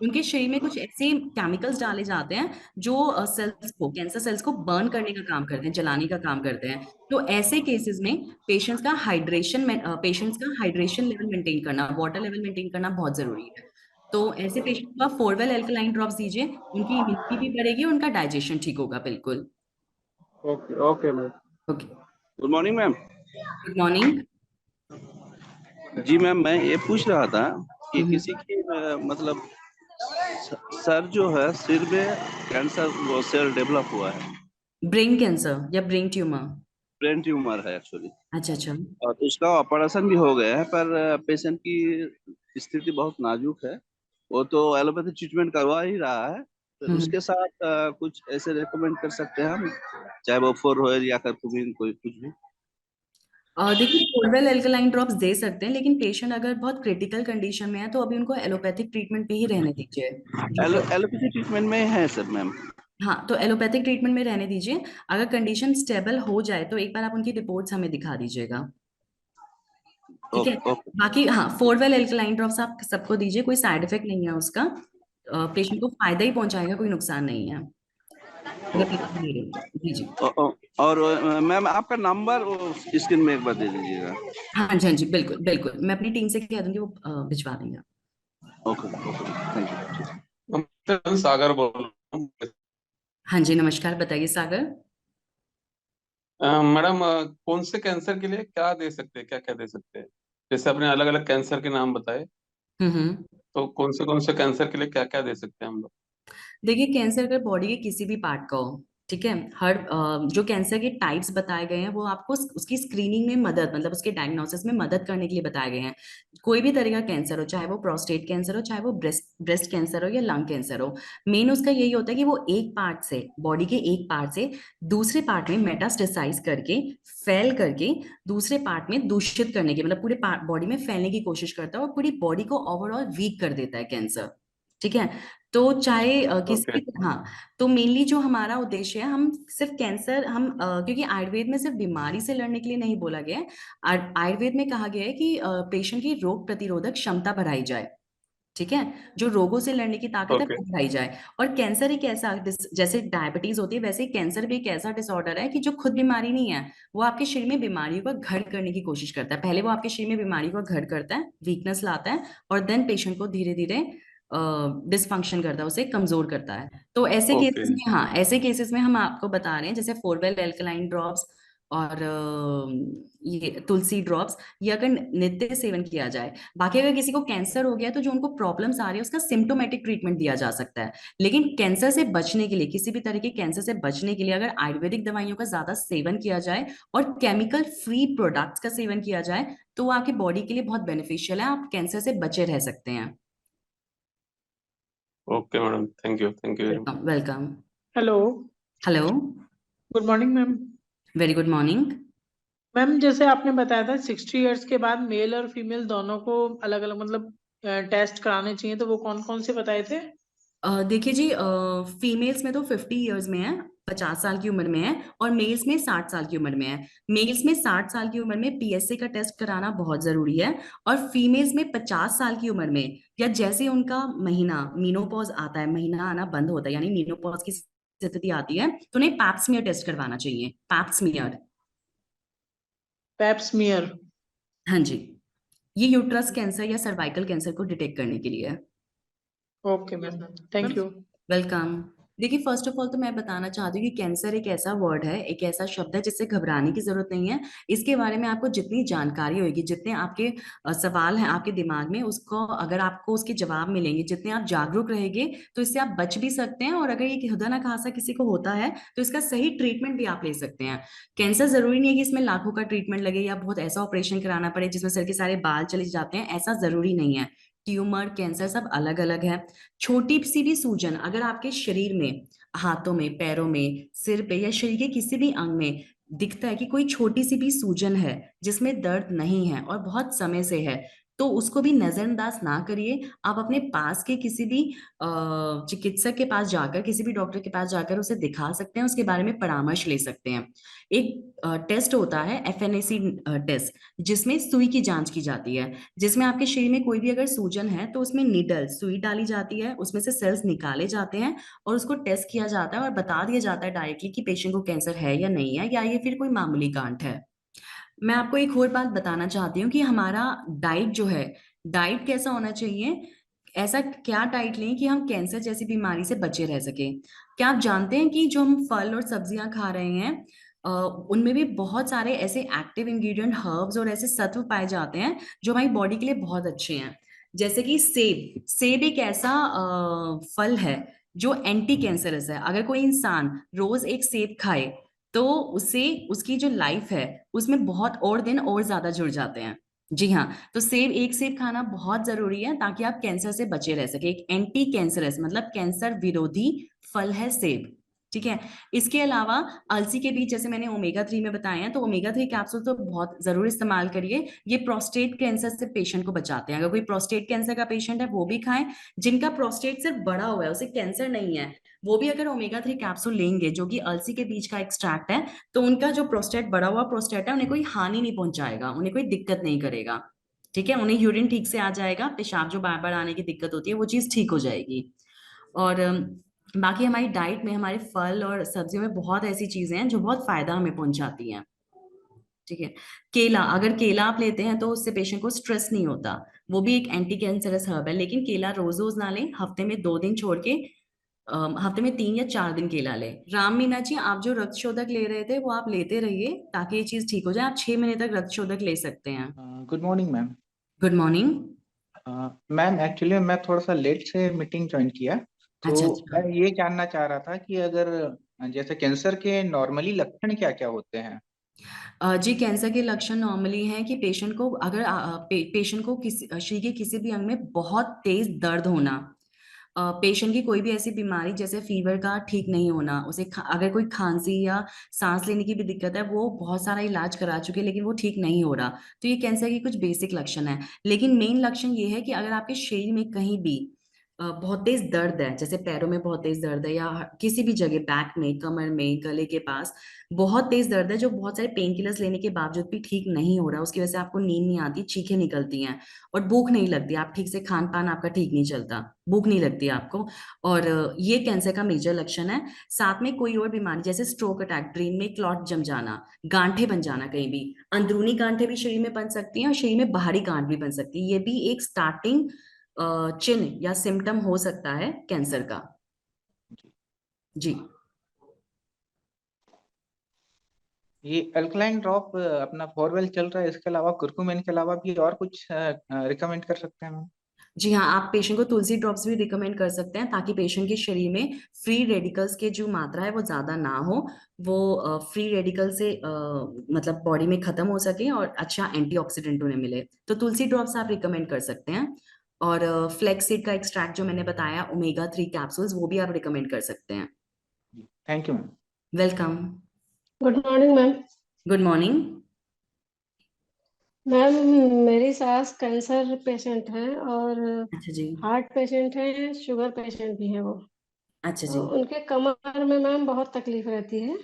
उनके शरीर में कुछ ऐसे केमिकल्स डाले जाते हैं जो सेल्स को, कैंसर सेल्स को बर्न करने का काम करते हैं, जलाने का काम करते हैं। तो ऐसे केसेस में पेशेंट्स का हाइड्रेशन लेवल मेंटेन करना, वाटर लेवल मेंटेन करना बहुत जरूरी है। तो ऐसे पेशेंट को आप 4 वेल एल्कलाइन ड्रॉप्स दीजिए, उनकी इम्यूनिटी भी बढ़ेगी, उनका डाइजेशन ठीक होगा बिल्कुल। Okay okay ma'am. Okay. Good morning ma'am. Good morning. जी मैम, मैं ये पूछ रहा था कि किसी की मतलब सर जो है, सिर में कैंसर वो सेल डेवलप हुआ है। ब्रेन कैंसर या ब्रेन ट्यूमर? ब्रेन ट्यूमर है एक्चुअली। अच्छा अच्छा। और उसका ऑपरेशन भी हो गया है, पर पेशेंट की स्थिति बहुत नाजुक है। वो तो एलोपैथी ट्रीटमेंट करवा ही रहा है, तो हम्म। उसके साथ कुछ ऐसे रेकमेंड कर सकते हैं हम, चाहे वो फोर या करकुमिन, कोई कुछ भी। देखिए 4 वेल एल्कलाइन ड्रॉप्स दे सकते हैं, लेकिन पेशेंट अगर बहुत क्रिटिकल कंडीशन में है तो अभी उनको एलोपैथिक ट्रीटमेंट पे ही रहने दीजिए। जो एलोपैथी ट्रीटमेंट में है सब मैम। हाँ, तो एलोपैथिक ट्रीटमेंट में रहने दीजिए। अगर कंडीशन स्टेबल हो जाए तो एक बार आप उनकी रिपोर्ट्स हमें दिखा दीजिएगा। ठीक है। Okay okay. बाकी हाँ, 4 वेल एल्कलाइन ड्रॉप्स आप सबको दीजिए, कोई साइड इफेक्ट नहीं है उसका। पेशेंट को फायदा ही पहुंचाएगा, कोई नुकसान नहीं है अगर पेशेंट ले रहे हैं। जी जी। और मैम आपका नंबर स्क्रीन में एक बार दे दीजिएगा। हाँ जी हाँ जी, बिल्कुल बिल्कुल, मैं अपनी टीम से कह दूंगी, वो भिजवा देंगे। Okay okay, thank you. मैं सागर बोल रहा हूँ। हाँ जी नमस्कार, बताइए सागर। मैडम, कौन से कैंसर के लिए क्या दे सकते हैं, क्या क्या दे सकते हैं? जैसे आपने अलग अलग कैंसर के नाम बताए, हम्म। तो कौन से कैंसर के लिए क्या क्या दे सकते हैं हम लोग? देखिए कैंसर अगर बॉडी के किसी भी पार्ट का हो, ठीक है, हर जो कैंसर के टाइप्स बताए गए हैं वो आपको उसकी स्क्रीनिंग में मदद, मतलब उसके डायग्नोसिस में मदद करने के लिए बताए गए हैं। कोई भी तरह का कैंसर हो, चाहे वो प्रोस्टेट कैंसर हो, चाहे वो ब्रेस्ट कैंसर हो या लंग कैंसर हो, मेन उसका यही होता है कि वो एक पार्ट से, बॉडी के एक पार्ट से दूसरे पार्ट में मेटास्टेसाइज करके, फैल करके दूसरे पार्ट में दूषित करने की, मतलब पूरे बॉडी में फैलने की कोशिश करता है और पूरी बॉडी को ओवरऑल वीक कर देता है कैंसर। ठीक है। तो चाहे किसी ओके। भी, हाँ, तो मेनली जो हमारा उद्देश्य है, हम सिर्फ कैंसर, क्योंकि आयुर्वेद में सिर्फ बीमारी से लड़ने के लिए नहीं बोला गया है। आयुर्वेद में कहा गया है कि पेशेंट की रोग प्रतिरोधक क्षमता बढ़ाई जाए। ठीक है, जो रोगों से लड़ने की ताकत है ओके। वो बढ़ाई जाए। और कैंसर एक ऐसा जैसे डायबिटीज होती है, वैसे ही कैंसर भी एक ऐसा डिसऑर्डर है कि जो खुद बीमारी नहीं है, वो आपके शरीर में बीमारियों का घर करने की कोशिश करता है। पहले वो आपके शरीर में बीमारियों का घर करता है, वीकनेस लाता है, और देन पेशेंट को धीरे धीरे डिसफंक्शन करता है, उसे कमजोर करता है। तो ऐसे ओके। केसेस में, हाँ, ऐसे केसेस में हम आपको बता रहे हैं जैसे फोरवेल एल्कलाइन ड्रॉप्स और ये तुलसी ड्रॉप्स, ये अगर नित्य सेवन किया जाए। बाकी अगर किसी को कैंसर हो गया है, तो जो उनको प्रॉब्लम्स आ रही है उसका सिम्टोमेटिक ट्रीटमेंट दिया जा सकता है। लेकिन कैंसर से बचने के लिए, किसी भी तरह के कैंसर से बचने के लिए, अगर आयुर्वेदिक दवाइयों का ज्यादा सेवन किया जाए और केमिकल फ्री प्रोडक्ट्स का सेवन किया जाए, तो वो आपकी बॉडी के लिए बहुत बेनिफिशियल है, आप कैंसर से बचे रह सकते हैं। Okay madam, thank you, thank you very much. Welcome welcome. Hello. Hello, good morning ma'am. Very good morning. Ma'am जैसे आपने बताया था 60 इयर्स के बाद मेल और फीमेल दोनों को अलग अलग मतलब टेस्ट कराने चाहिए, तो वो कौन कौन से बताए थे? देखिए जी, फीमेल्स में तो 50 इयर्स में है, 50 साल की उम्र में है, और मेल्स में 60 साल की उम्र में है। मेल्स में 60 साल की उम्र में पीएसए का टेस्ट कराना बहुत जरूरी है, और फीमेल्स में 50 साल की उम्र में, या जैसे उनका महीना मीनोपॉज आता है, महीना आना बंद होता है, यानी मीनोपॉज की स्थिति आती है, तो उन्हें पैप्समियर टेस्ट करवाना चाहिए। Pap smear, pap smear. हाँ जी, ये यूट्रस कैंसर या सर्वाइकल कैंसर को डिटेक्ट करने के लिए है। Okay ma'am, thank you. Welcome. देखिए, फर्स्ट ऑफ ऑल तो मैं बताना चाहती हूँ कि कैंसर एक ऐसा वर्ड है, एक ऐसा शब्द है जिससे घबराने की जरूरत नहीं है। इसके बारे में आपको जितनी जानकारी होगी, जितने आपके सवाल हैं आपके दिमाग में, उसको अगर आपको उसके जवाब मिलेंगे, जितने आप जागरूक रहेंगे, तो इससे आप बच भी सकते हैं। और अगर ये खुदा ना खासा किसी को होता है, तो इसका सही ट्रीटमेंट भी आप ले सकते हैं। कैंसर जरूरी नहीं है कि इसमें लाखों का ट्रीटमेंट लगे या बहुत ऐसा ऑपरेशन कराना पड़े जिसमें सर के सारे बाल चले जाते हैं, ऐसा जरूरी नहीं है। ट्यूमर, कैंसर सब अलग अलग है। छोटी सी भी सूजन अगर आपके शरीर में, हाथों में, पैरों में, सिर पे या शरीर के किसी भी अंग में दिखता है कि कोई छोटी सी भी सूजन है जिसमें दर्द नहीं है और बहुत समय से है, तो उसको भी नजरअंदाज ना करिए। आप अपने पास के किसी भी चिकित्सक के पास जाकर, किसी भी डॉक्टर के पास जाकर उसे दिखा सकते हैं, उसके बारे में परामर्श ले सकते हैं। एक टेस्ट होता है एफएनएसी टेस्ट, जिसमें सुई की जांच की जाती है, जिसमें आपके शरीर में कोई भी अगर सूजन है तो उसमें नीडल, सुई डाली जाती है, उसमें से सेल्स निकाले जाते हैं, और उसको टेस्ट किया जाता है और बता दिया जाता है डायरेक्टली कि पेशेंट को कैंसर है या नहीं है, या ये फिर कोई मामूली गांठ है। मैं आपको एक और बात बताना चाहती हूँ कि हमारा डाइट जो है, डाइट कैसा होना चाहिए, ऐसा क्या डाइट लें कि हम कैंसर जैसी बीमारी से बचे रह सके। क्या आप जानते हैं कि जो हम फल और सब्जियां खा रहे हैं, उनमें भी बहुत सारे ऐसे एक्टिव इंग्रेडिएंट, हर्ब्स और ऐसे सत्व पाए जाते हैं जो हमारी बॉडी के लिए बहुत अच्छे हैं। जैसे कि सेब, सेब एक ऐसा फल है जो एंटी कैंसरस है। अगर कोई इंसान रोज एक सेब खाए, तो उससे उसकी जो लाइफ है उसमें बहुत और दिन और ज्यादा जुड़ जाते हैं। जी हाँ, तो सेब, एक सेब खाना बहुत जरूरी है ताकि आप कैंसर से बचे रह सके। एक एंटी कैंसरस मतलब कैंसर विरोधी फल है सेब। ठीक है। इसके अलावा अलसी के बीज, जैसे मैंने ओमेगा 3 में बताए हैं, तो ओमेगा 3 कैप्सूल तो बहुत जरूर इस्तेमाल करिए। ये प्रोस्टेट कैंसर से पेशेंट को बचाते हैं। अगर कोई प्रोस्टेट कैंसर का पेशेंट है वो भी खाएं। जिनका प्रोस्टेट सिर्फ बड़ा हुआ है, उसे कैंसर नहीं है, वो भी अगर ओमेगा 3 कैप्सूल लेंगे, जो कि अलसी के बीज का एक्सट्रैक्ट है, तो उनका जो प्रोस्टेट, बड़ा हुआ प्रोस्टेट है, उन्हें कोई हानि नहीं पहुंचाएगा, उन्हें कोई दिक्कत नहीं करेगा। ठीक है, उन्हें यूरिन ठीक से आ जाएगा, पेशाब जो बार बार आने की दिक्कत होती है वो चीज ठीक हो जाएगी। और बाकी हमारी डाइट में, हमारे फल और सब्जियों में बहुत ऐसी चीजें हैं जो बहुत फायदा हमें पहुंचाती हैं। ठीक है। केला, अगर केला आप लेते हैं तो उससे पेशेंट को स्ट्रेस नहीं होता, वो भी एक एंटी कैंसरस हर्ब है। लेकिन केला रोज रोज ना लें, हफ्ते में 2 दिन छोड़ के हफ्ते में 3 या 4 दिन केला लें। राम मीना जी, आप जो रक्त शोधक ले रहे थे वो आप लेते रहिए ताकि ये चीज ठीक हो जाए। आप 6 महीने तक रक्त शोधक ले सकते हैं। Good morning ma'am. Good morning. Ma'am actually मैं थोड़ा सा लेट से मीटिंग ज्वाइन किया, तो अच्छा अच्छा। मैं ये जानना चाह रहा था कि अगर जैसे कैंसर के नॉर्मली लक्षण क्या क्या होते हैं? जी, कैंसर के लक्षण नॉर्मली हैं कि पेशेंट को, अगर पेशेंट को किसी शरीर के किसी भी अंग में बहुत तेज दर्द होना, पेशेंट की कोई भी ऐसी बीमारी जैसे फीवर का ठीक नहीं होना, उसे अगर कोई खांसी या सांस लेने की भी दिक्कत है, वो बहुत सारा इलाज करा चुके हैं लेकिन वो ठीक नहीं हो रहा, तो ये कैंसर की कुछ बेसिक लक्षण है। लेकिन मेन लक्षण ये है कि अगर आपके शरीर में कहीं भी बहुत तेज दर्द है, जैसे पैरों में बहुत तेज दर्द है या किसी भी जगह, बैक में, कमर में, गले के पास बहुत तेज दर्द है, जो बहुत सारे पेन किलर्स लेने के बावजूद भी ठीक नहीं हो रहा, उसकी वजह से आपको नींद नहीं आती, चीखें निकलती हैं और भूख नहीं लगती, आप ठीक से, खान पान आपका ठीक नहीं चलता, भूख नहीं लगती आपको, और ये कैंसर का मेजर लक्षण है। साथ में कोई और बीमारी जैसे स्ट्रोक अटैक, ब्रेन में क्लॉट जम जाना, गांठें बन जाना, कहीं भी अंदरूनी गांठें भी शरीर में बन सकती हैं और शरीर में बाहरी गांठ भी बन सकती है, ये भी एक स्टार्टिंग चिन्ह या सिम्टम हो सकता है कैंसर का। जी। ये अल्कलाइन ड्रॉप अपना फॉरवेल चल रहा है, इसके अलावा कुर्कुमिन के अलावा भी और कुछ रिकमेंड कर सकते हैं मैम? जी हाँ, आप पेशेंट को तुलसी ड्रॉप्स भी रिकमेंड कर सकते हैं, ताकि पेशेंट के शरीर में फ्री रेडिकल्स की जो मात्रा है वो ज्यादा ना हो, वो फ्री रेडिकल से मतलब बॉडी में खत्म हो सके और अच्छा एंटीऑक्सीडेंट उन्हें मिले, तो तुलसी ड्रॉप्स आप रिकमेंड कर सकते हैं। और फ्लैक्स सीड का एक्सट्रैक्ट जो मैंने बताया, ओमेगा 3 कैप्सूल्स, वो भी आप रिकमेंड कर सकते हैं। Thank you ma'am. Welcome. Good morning ma'am. Good morning. Ma'am, मेरी सास कैंसर पेशेंट हैं और अच्छा जी। हार्ट पेशेंट हैं, शुगर पेशेंट भी हैं वो। अच्छा जी। उनके कमर में मैम बहुत तकलीफ रहती है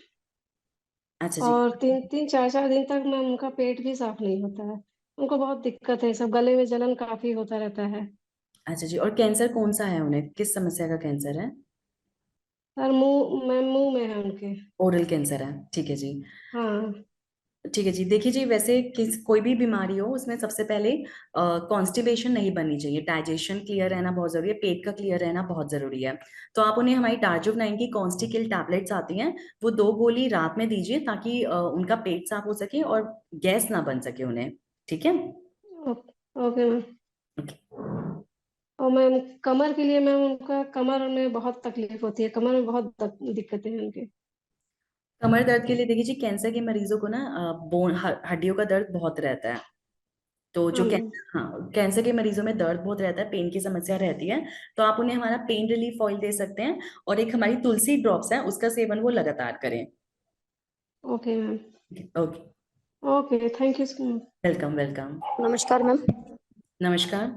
अच्छा जी। और 3-4 दिन तक मैम उनका पेट भी साफ नहीं होता है। उनको बहुत दिक्कत है, सब गले में जलन काफी होता रहता है। अच्छा जी, और कैंसर कौन सा है उन्हें, किस समस्या का कैंसर है? सर मुंह में है उनके। ओरल कैंसर है, ठीक है जी। हाँ। ठीक है जी, देखिए जी, वैसे कोई भी बीमारी हो उसमें सबसे पहले कॉन्स्टिपेशन नहीं बननी चाहिए, डाइजेशन क्लियर रहना बहुत जरूरी है, पेट का क्लियर रहना बहुत जरूरी है। तो आप उन्हें हमारी डार्जुक 9 की कॉन्स्टिकिल टैबलेट्स आती हैं, वो 2 गोली रात में दीजिए, ताकि उनका पेट साफ हो सके और गैस ना बन सके उन्हें। ठीक है। Okay ma'am. और मैम कमर के लिए, मैम उनका कमर में बहुत तकलीफ होती है, कमर में बहुत दिक्कतें हैं उनके। कमर दर्द के लिए देखिए जी, कैंसर के मरीजों को ना बोन, हड्डियों का दर्द बहुत रहता है, तो जो हाँ मैम। कैंसर, हाँ, कैंसर के मरीजों में दर्द बहुत रहता है, पेन की समस्या रहती है, तो आप उन्हें हमारा पेन रिलीफ ऑयल दे सकते हैं, और एक हमारी तुलसी ड्रॉप्स है, उसका सेवन वो लगातार करें। Okay ma'am. Okay. Okay, thank you so much. Welcome welcome. नमस्कार मैम। नमस्कार।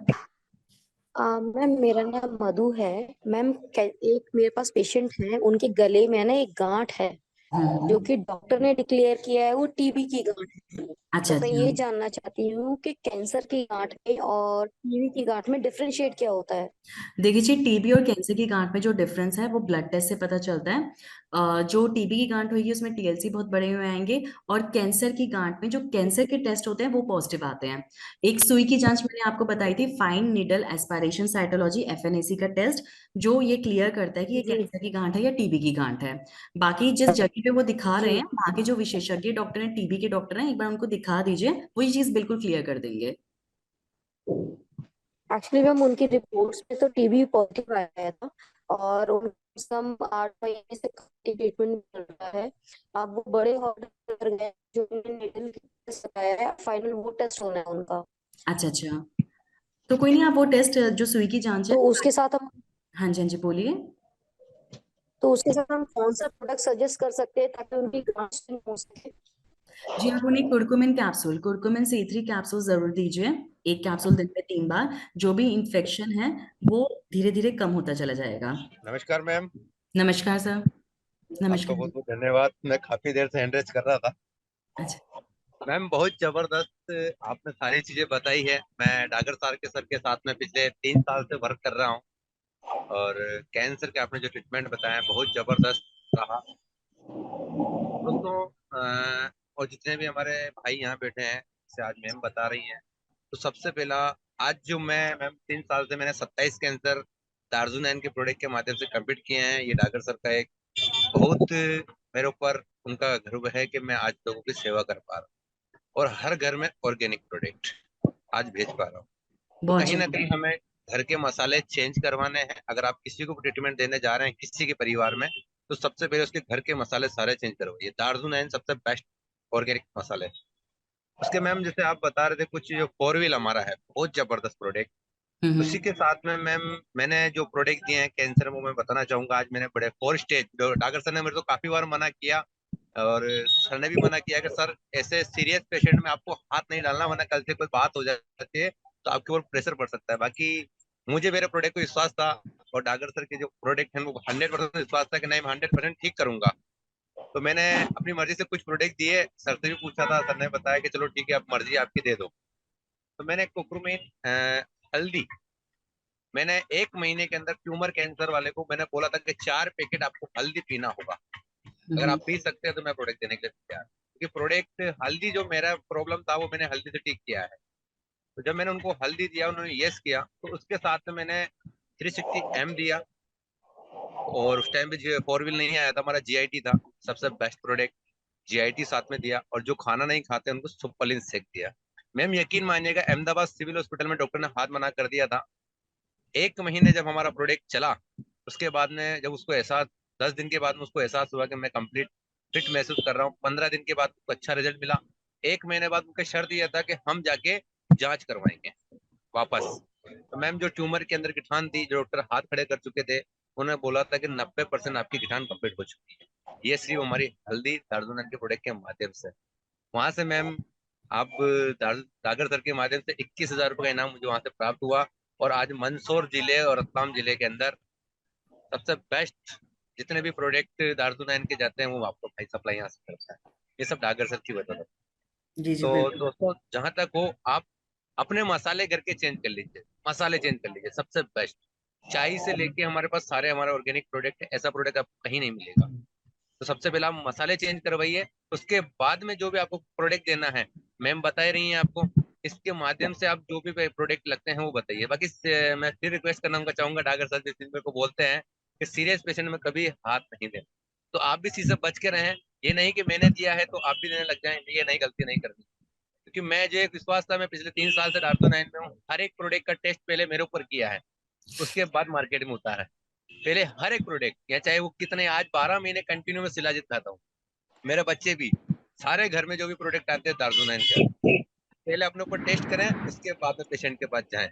मैम मेरा नाम मधु है। मैम एक मेरे पास पेशेंट है, उनके गले में ना एक गांठ है, जो कि डॉक्टर ने डिक्लेयर किया है वो टीबी की गांठ है। अच्छा तो मैं अच्छा। ये जानना चाहती हूँ कि कैंसर की गांठ में और टीबी की गांठ में डिफरेंशिएट क्या होता है? देखिए जी, टीबी और कैंसर की गांठ में जो डिफरेंस है वो ब्लड टेस्ट से पता चलता है। जो टीबी की गांठ होगी उसमें टीएलसी बहुत बड़े हुए आएंगे, और कैंसर की गांठ में जो कैंसर के टेस्ट होते हैं वो पॉजिटिव आते हैं। एक सुई की जांच मैंने आपको बताई थी, fine needle aspiration cytology, FNAC का टेस्ट, जो ये क्लियर करता है कि ये जी कैंसर की गांठ है या टीबी की गांठ है। बाकी जिस जगह पे वो दिखा रहे जी। हैं, वहां के जो विशेषज्ञ डॉक्टर हैं, टीबी के डॉक्टर हैं, एक बार उनको दिखा दीजिए, वो ये चीज बिल्कुल क्लियर कर देंगे। एक्चुअली मैम उनकी रिपोर्ट्स में तो टीबी पॉजिटिव आया था, और उनको सम 8 महीने से ट्रीटमेंट चल रहा है। अब वो बड़े हॉस्पिटल पर गए, जो उन्होंने निडल टेस्ट बताया है, फाइनल वो टेस्ट होना है उनका। अच्छा अच्छा, तो कोई नहीं, आप वो टेस्ट जो सुई की जांच है। तो उसके साथ हम हाँ जी, हाँ जी, बोलिए। कौन सा प्रोडक्ट सजेस्ट कर सकते हैं ताकि उनकी गांठ ठीक हो सके? जी, आप उन्हें कुरकुमिन C3 कैप्सूल जरूर दीजिए, एक कैप्सूल दिन में 3 बार, जो भी इन्फेक्शन है वो धीरे धीरे कम होता चला जाएगा। नमस्कार मैम। नमस्कार सर। आपका नमस्कार बहुत जी। बहुत धन्यवाद। मैं काफी देर से हैंड रेज कर रहा था। अच्छा। मैम बहुत जबरदस्त आपने सारी चीजें बताई है। मैं डागर सर के साथ में पिछले 3 साल से वर्क कर रहा हूँ, और कैंसर के आपने जो ट्रीटमेंट बताया बहुत जबरदस्त रहा दोस्तों। और जितने भी हमारे भाई यहाँ बैठे हैं, जैसे आज मैम बता रही हैं, तो सबसे पहला, आज जो मैम 3 साल से मैंने 27 कैंसर दार्जुन के प्रोडक्ट के माध्यम से कंप्लीट किए हैं। ये डागर सर का एक बहुत मेरे ऊपर उनका गर्व है कि मैं आज लोगों की सेवा कर पा रहा हूँ, और हर घर में ऑर्गेनिक प्रोडक्ट आज भेज पा रहा हूँ। तो बहुत कहीं ना कहीं शुक्रिया। हमें घर के मसाले चेंज करवाने हैं। अगर आप किसी को ट्रीटमेंट देने जा रहे हैं किसी के परिवार में, तो सबसे पहले उसके घर के मसाले सारे चेंज करवाइए। दार्जुन सबसे बेस्ट ऑर्गेनिक मसाले। उसके मैम जैसे आप बता रहे थे, कुछ जो फोरव्हील हमारा है बहुत जबरदस्त प्रोडक्ट, उसी के साथ में मैम मैंने जो प्रोडक्ट दिए हैं कैंसर में, वो मैं बताना चाहूंगा। आज मैंने बड़े 4 स्टेज, डॉक्टर सर ने मेरे को काफी बार मना किया, और सर ने भी मना किया कि सर ऐसे सीरियस पेशेंट में आपको हाथ नहीं डालना, वरना कल से कोई बात हो जाती है तो आपके ऊपर प्रेशर पड़ सकता है। बाकी मुझे मेरे प्रोडक्ट को विश्वास था और डागर सर के जो प्रोडक्ट हैं वो 100% विश्वास था कि नहीं, मैं 100% ठीक करूंगा। तो मैंने अपनी मर्जी से कुछ प्रोडक्ट दिए, सर से भी पूछा था, सर ने बताया कि चलो ठीक है, आप मर्जी आपकी दे दो। तो मैंने कुकुरमेन हल्दी, मैंने 1 महीने के अंदर ट्यूमर कैंसर वाले को मैंने बोला था कि 4 पैकेट आपको हल्दी पीना होगा, अगर आप पी सकते हैं तो मैं प्रोडक्ट देने के लिए तैयार। क्योंकि प्रोडक्ट हल्दी जो मेरा प्रॉब्लम था वो मैंने हल्दी से ठीक किया है। तो जब मैंने उनको हल्दी दिया, उन्होंने यस किया, तो उसके साथ में मैंने 360M दिया। और उस टाइम पे जो 4 व्हील नहीं आया था, हमारा GIT था, सबसे बेस्ट प्रोडक्ट, GIT साथ में दिया। और जो खाना नहीं खाते उनको सुपरलिन सेक दिया। मैम यकीन मानिएगा, अहमदाबाद सिविल हॉस्पिटल में डॉक्टर ने हाथ मना कर दिया था। 1 महीने जब हमारा प्रोडक्ट चला, उसके बाद में जब उसको एहसास, 10 दिन के बाद में उसको एहसास हुआ कि मैं कंप्लीट फिट महसूस कर रहा हूँ। 15 दिन के बाद उसको अच्छा रिजल्ट मिला। 1 महीने बाद उनका शर्त यह था कि हम जाके जांच करवाएंगे वापस। तो मैम जो ट्यूमर के अंदर गिठान थी, जो डॉक्टर हाथ खड़े कर चुके थे, उन्होंने बोला था कि 90% आपकी गिठान कंप्लीट हो चुकी है। ये सिर्फ हमारी हल्दी दार्जुनन के प्रोडक्ट के माध्यम से। वहां से मैम आप दागर सर के माध्यम से 21,000 रुपये का इनाम मुझे वहां से प्राप्त हुआ। और आज मंदसौर जिले और रतलाम जिले के अंदर सबसे बेस्ट जितने भी प्रोडक्ट दार्जुनन के जाते हैं वो आपको भाई सप्लाई यहाँ से करता है। ये सब डागर सर की बदौलत। जी जी तो बिल्कुल। दोस्तों, जहां तक हो, आप अपने मसाले घर के चेंज कर लीजिए, मसाले चेंज कर लीजिए, सबसे बेस्ट। चाय से लेके हमारे पास सारे हमारे ऑर्गेनिक प्रोडक्ट है, ऐसा प्रोडक्ट आपको कहीं नहीं मिलेगा। तो सबसे पहले आप मसाले चेंज करवाइए, उसके बाद में जो भी आपको प्रोडक्ट देना है, मैम बता रही हैं आपको, इसके माध्यम से आप जो भी प्रोडक्ट लगते हैं वो बताइए। बाकी मैं फिर रिक्वेस्ट करना चाहूंगा डागर सर, जिस दिन मेरे को बोलते हैं कि सीरियस पेशेंट में कभी हाथ नहीं देना, तो आप भी चीज से बच के रहें। ये नहीं कि मैंने दिया है तो आप भी देने लग जाएं, ये नहीं, गलती नहीं करनी। क्योंकि मैं जो एक विश्वास था, मैं पिछले 3 साल से डार्जुनन में हूँ, हर एक प्रोडक्ट का टेस्ट पहले मेरे ऊपर किया है, उसके बाद मार्केट में उतारा है। पहले हर एक प्रोडक्ट, या चाहे वो कितने, आज 12 महीने कंटिन्यू में शिलाजीत खाता हूँ, मेरे बच्चे भी, सारे घर में जो भी प्रोडक्ट आते हैं दार्जुनन के, पहले अपने ऊपर टेस्ट करें, उसके बाद में पेशेंट के पास जाएं।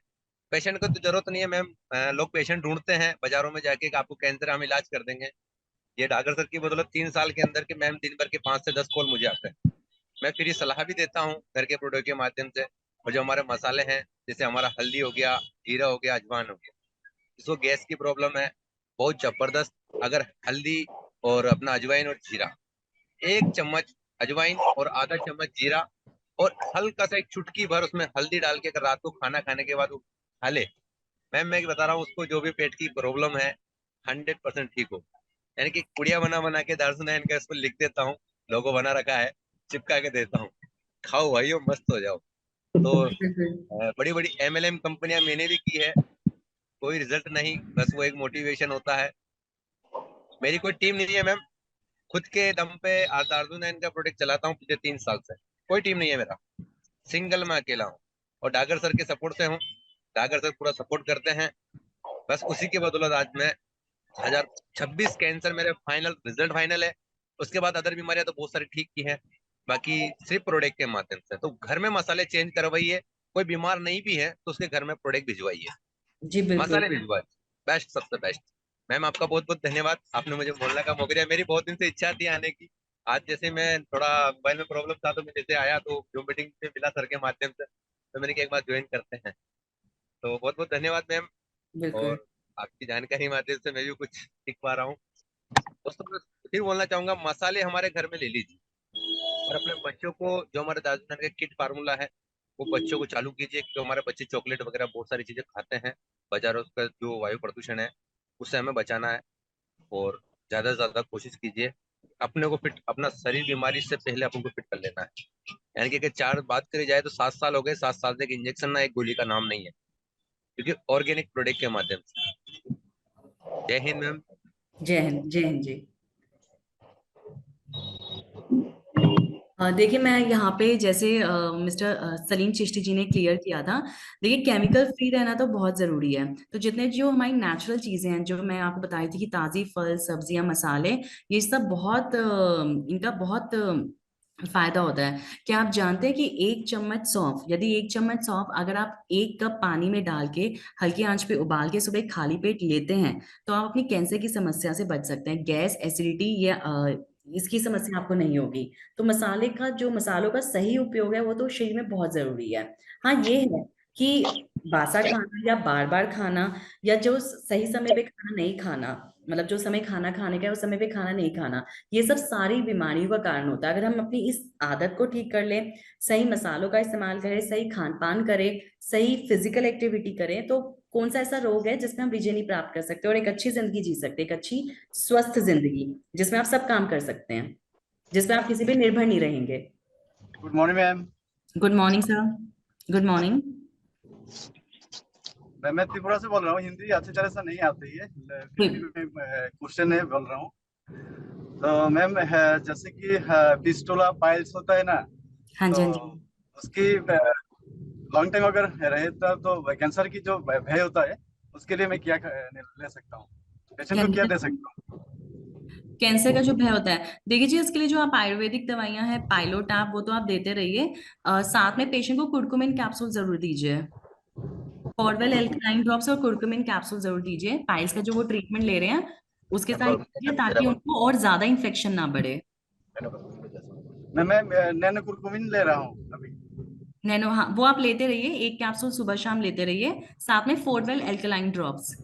पेशेंट को तो जरूरत नहीं है मैम, लोग पेशेंट ढूंढते हैं बाजारों में जाके कि आपको कैंसर, हम इलाज कर देंगे। ये डागर सर की बदौलत 3 साल के अंदर के मैम दिन भर के 5 से 10 कॉल मुझे आते हैं। मैं फ्री सलाह भी देता हूँ घर के प्रोडक्ट के माध्यम से। और जो हमारे मसाले हैं, जैसे हमारा हल्दी हो गया, जीरा हो गया, अजवाइन हो गया, जिसको गैस की प्रॉब्लम है, बहुत जबरदस्त। अगर हल्दी और अपना अजवाइन और जीरा, 1 चम्मच अजवाइन और आधा चम्मच जीरा, और हल्का सा एक चुटकी भर उसमें हल्दी डाल के अगर रात को खाना खाने के बाद वो खा ले, मैम मैं बता रहा हूँ, उसको जो भी पेट की प्रॉब्लम है 100% ठीक हो। यानी कि पुड़िया बना बना के दार्जुनन का इसको लिख देता हूँ, लोगो बना रखा है, चिपका के देता हूँ, खाओ भाइयों, मस्त हो जाओ। तो बड़ी बड़ी MLM कंपनियां मैंने भी की है, कोई रिजल्ट नहीं, बस वो एक मोटिवेशन होता है। मेरी कोई टीम नहीं है मैम, खुद के दम पे दार्जुनन का प्रोडक्ट चलाता हूँ पिछले 3 साल से। कोई टीम नहीं है मेरा, सिंगल मैं अकेला हूँ, और डागर सर के सपोर्ट से हूँ। डागर सर पूरा सपोर्ट करते हैं, बस उसी के बदौलत आज मैं 2026 कैंसर मेरे फाइनल रिजल्ट फाइनल है। उसके बाद अदर बीमारियां तो बहुत सारी ठीक की है, बाकी सिर्फ प्रोडक्ट के माध्यम से। तो घर में मसाले चेंज करवाइए, कोई बीमार नहीं भी है तो उसके घर में प्रोडक्ट भिजवाइए, जी बिल्कुल। मसाले भिजवाइए, बेस्ट, सबसे बेस्ट। मैम आपका बहुत बहुत धन्यवाद, आपने मुझे बोलने का मौका दिया। मेरी बहुत दिन से इच्छा थी आने की। आज जैसे मैं थोड़ा मोबाइल में प्रॉब्लम था, तो मैं जैसे आया तो जो मीटिंग से मिला सर के माध्यम से, तो मैंने कहा एक बार ज्वाइन करते हैं। तो बहुत बहुत धन्यवाद मैम, बिल्कुल। और आपकी जानकारी माध्यम से मैं भी कुछ सीख पा रहा हूँ। दोस्तों मैं फिर बोलना चाहूंगा, मसाले हमारे घर में ले लीजिए, और अपने बच्चों को, जो हमारे दार्जुनन का किड फार्मूला है, वो बच्चों को चालू कीजिए। जो हमारे बच्चे चॉकलेट वगैरह बहुत सारी चीजें खाते हैं, बाजारों का जो वायु प्रदूषण है उससे हमें बचाना है। और ज्यादा से ज्यादा कोशिश कीजिए अपने को फिट, अपना शरीर बीमारी से पहले अपन को फिट कर लेना है। यानी कि अगर 4 बात करी जाए तो 7 साल हो गए, 7 साल से एक इंजेक्शन ना एक गोली का नाम नहीं है, क्योंकि ऑर्गेनिक प्रोडक्ट के माध्यम से। जय हिंद मैम। जय हिंद, जय हिंद जी। देखिए मैं यहाँ पे जैसे मिस्टर सलीम चिश्ती जी ने क्लियर किया था, देखिए केमिकल फ्री रहना तो बहुत जरूरी है। तो जितने जो हमारी नेचुरल चीजें हैं, जो मैं आपको बताई थी कि ताजी फल सब्जियां मसाले, ये सब बहुत इनका बहुत फायदा होता है। क्या आप जानते हैं कि 1 चम्मच सौंफ, यदि 1 चम्मच सौंफ अगर आप 1 कप पानी में डाल के हल्की आंच पे उबाल के सुबह खाली पेट लेते हैं, तो आप अपनी कैंसर की समस्या से बच सकते हैं। गैस, एसिडिटी या इसकी समस्या आपको नहीं होगी। तो मसाले का, जो मसालों का सही उपयोग है वो तो शरीर में बहुत जरूरी है। हाँ ये है कि बासा खाना या बार बार खाना या जो सही समय पे खाना नहीं खाना, मतलब जो समय खाना खाने का है उस समय पे खाना नहीं खाना, ये सब सारी बीमारियों का कारण होता है। अगर हम अपनी इस आदत को ठीक कर लें, सही मसालों का इस्तेमाल करें, सही खान पान करें, सही फिजिकल एक्टिविटी करें, तो कौन सा ऐसा रोग है जिसमें हम विजय नहीं प्राप्त कर सकते और एक अच्छी जिंदगी जी सकते, एक अच्छी स्वस्थ जिंदगी जिसमें आप सब काम कर सकते हैं, जिसमें आप किसी पे निर्भर नहीं रहेंगे। Good morning ma'am. Good morning sir. Good morning. मैं त्रिपुरा से बोल रहा हूँ, हिंदी अच्छी तरह से नहीं आती है, फिर भी मैं क्वेश्चन है बोल रहा हूँ। तो मैम जैसे कि फिस्टुला पाइल्स होता है ना, हाँ जी, हाँ तो जी। उसकी लॉन्ग टाइम अगर रहता तो कैंसर की जो भय होता है उसके लिए मैं क्या ले सकता हूँ, पेशेंट को क्या दे सकता हूँ? कैंसर का जो भय होता है, देखिए जी, इसके लिए जो आप आयुर्वेदिक दवाइयां हैं, पाइलोटैप, वो तो आप देते रहिए। साथ में पेशेंट को कुर्कुमिन कैप्सूल जरूर दीजिए। फॉरवेल एल्कलाइन ड्रॉप्स और कुर्कुमिन कैप्सूल जरूर दीजिए। पाइल्स का जो वो ट्रीटमेंट ले रहे हैं उसके साथ दीजिए, ताकि उनको और ज्यादा इन्फेक्शन ना बढ़े। मैं नैनो कुर्कुमिन ले रहा हूँ अभी। नैनो, हाँ, वो आप लेते रहिए, एक कैप्सूल सुबह शाम लेते रहिए। साथ में फोरवेल एल्कलाइन ड्रॉप्स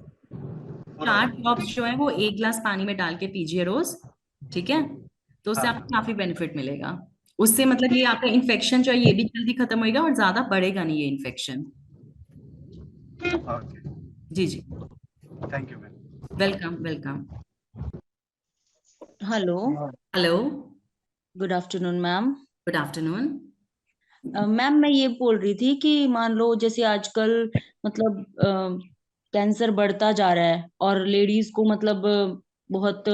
4 ड्रॉप्स जो है वो 1 गिलास पानी में डाल के पीजिए रोज, ठीक है? तो उससे आपको काफी बेनिफिट मिलेगा। उससे मतलब ये आपका इन्फेक्शन जो है ये भी जल्दी खत्म होएगा और ज्यादा बढ़ेगा नहीं ये इन्फेक्शन। जी जी, thank you ma'am. Welcome welcome. Hello. Hello, good afternoon ma'am. Good afternoon. Ma'am मैं ये बोल रही थी कि मान लो जैसे आजकल मतलब कैंसर बढ़ता जा रहा है और लेडीज को मतलब बहुत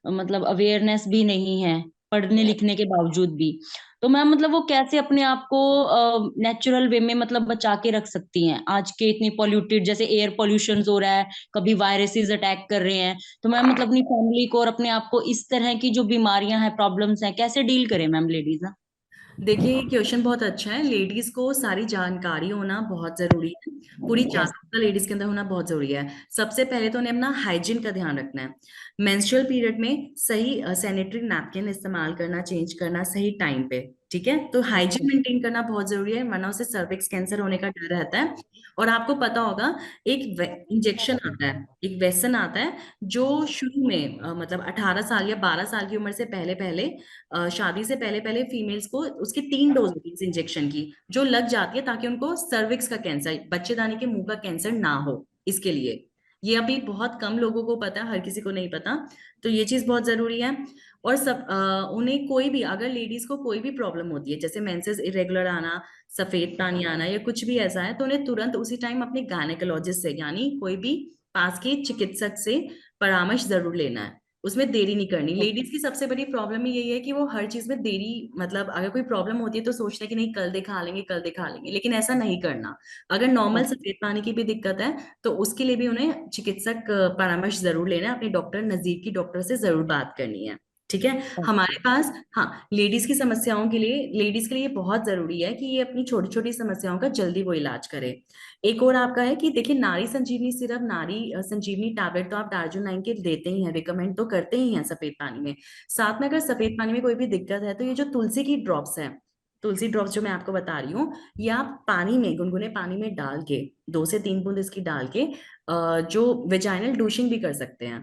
मतलब अवेयरनेस भी नहीं है पढ़ने लिखने के बावजूद भी। तो मैम मतलब वो कैसे अपने आप को नेचुरल वे में मतलब बचा के रख सकती हैं आज के इतनी पॉल्यूटेड, जैसे एयर पॉल्यूशन हो रहा है, कभी वायरसेस अटैक कर रहे हैं, तो मैम मतलब अपनी फैमिली को और अपने आप को इस तरह की जो बीमारियां हैं, प्रॉब्लम्स हैं, कैसे डील करें मैम लेडीज ना? देखिए, ये क्वेश्चन बहुत अच्छा है। लेडीज को सारी जानकारी होना बहुत जरूरी है, पूरी जागरूकता लेडीज के अंदर होना बहुत जरूरी है। सबसे पहले तो उन्हें अपना हाइजीन का ध्यान रखना है। मेंस्ट्रुअल पीरियड में सही सैनिटरी नैपकिन इस्तेमाल करना, चेंज करना सही टाइम पे, ठीक है? तो हाइजीन मेंटेन करना बहुत जरूरी है, वरना उसे सर्विक्स कैंसर होने का डर रहता है। और आपको पता होगा, एक इंजेक्शन आता है, एक वैक्सीन आता है, जो शुरू में मतलब 18 साल या 12 साल की उम्र से पहले पहले, शादी से पहले पहले फीमेल्स को उसकी 3 डोज होती है इस इंजेक्शन की, जो लग जाती है ताकि उनको सर्विक्स का कैंसर, बच्चेदानी के मुंह का कैंसर ना हो। इसके लिए ये अभी बहुत कम लोगों को पता है, हर किसी को नहीं पता। तो ये चीज बहुत जरूरी है। और सब उन्हें कोई भी, अगर लेडीज को कोई भी प्रॉब्लम होती है, जैसे मेंसेस इरेगुलर आना, सफेद पानी आना या कुछ भी ऐसा है, तो उन्हें तुरंत उसी टाइम अपने गायनेकोलॉजिस्ट से, यानी कोई भी पास के चिकित्सक से परामर्श जरूर लेना है। उसमें देरी नहीं करनी। लेडीज की सबसे बड़ी प्रॉब्लम यही है कि वो हर चीज में देरी, मतलब अगर कोई प्रॉब्लम होती है तो सोचते हैं कि नहीं कल दिखा लेंगे, कल दिखा लेंगे, लेकिन ऐसा नहीं करना। अगर नॉर्मल सफेद पानी की भी दिक्कत है तो उसके लिए भी उन्हें चिकित्सक परामर्श जरूर लेना है, अपने डॉक्टर, नजदीकी डॉक्टर से जरूर बात करनी है, ठीक है? हमारे पास, हाँ, लेडीज की समस्याओं के लिए, लेडीज के लिए बहुत जरूरी है कि ये अपनी छोटी छोटी समस्याओं का जल्दी वो इलाज करे। एक और आपका है कि देखिए, नारी संजीवनी सिर्फ, नारी संजीवनी टैबलेट तो आप टार्जन 9 के देते ही हैं, रिकमेंड तो करते ही हैं सफेद पानी में। साथ में अगर सफेद पानी में कोई भी दिक्कत है तो ये जो तुलसी की ड्रॉप्स है, तुलसी ड्रॉप्स जो मैं आपको बता रही हूँ, ये आप पानी में, गुनगुने पानी में डाल के 2 से 3 बूंद इसकी डाल के जो वेजाइनल डूशिंग भी कर सकते हैं,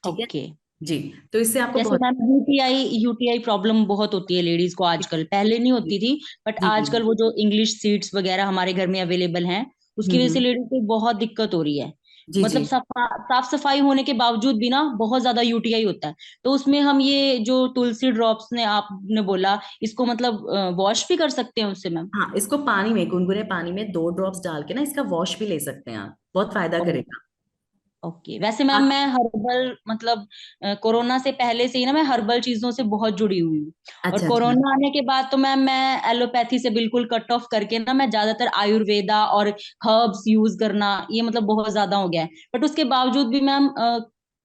ठीक है? जी, तो इससे आपको जैसे बहुत, मैम यूटीआई प्रॉब्लम बहुत होती है लेडीज को आजकल, पहले नहीं होती थी, बट आजकल वो जो इंग्लिश सीड्स वगैरह हमारे घर में अवेलेबल हैं, उसकी वजह से लेडीज को बहुत दिक्कत हो रही है। जी मतलब जी, साफ सफाई होने के बावजूद भी ना बहुत ज्यादा यूटीआई होता है। तो उसमें हम ये जो तुलसी ड्रॉप्स ने आपने बोला, इसको मतलब वॉश भी कर सकते हैं उससे मैम? हाँ, इसको पानी में, गुनगुने पानी में 2 ड्रॉप्स डाल के ना इसका वॉश भी ले सकते हैं आप, बहुत फायदा करेगा। ओके। वैसे मैम मैं हर्बल मतलब कोरोना से पहले से ही ना मैं हर्बल चीजों से बहुत जुड़ी हुई हूँ। और अच्छा अच्छा, कोरोना आने के बाद तो मैम मैं एलोपैथी से बिल्कुल कट ऑफ करके ना मैं ज्यादातर आयुर्वेदा और हर्ब्स यूज करना ये मतलब बहुत ज्यादा हो गया है। बट उसके बावजूद भी मैम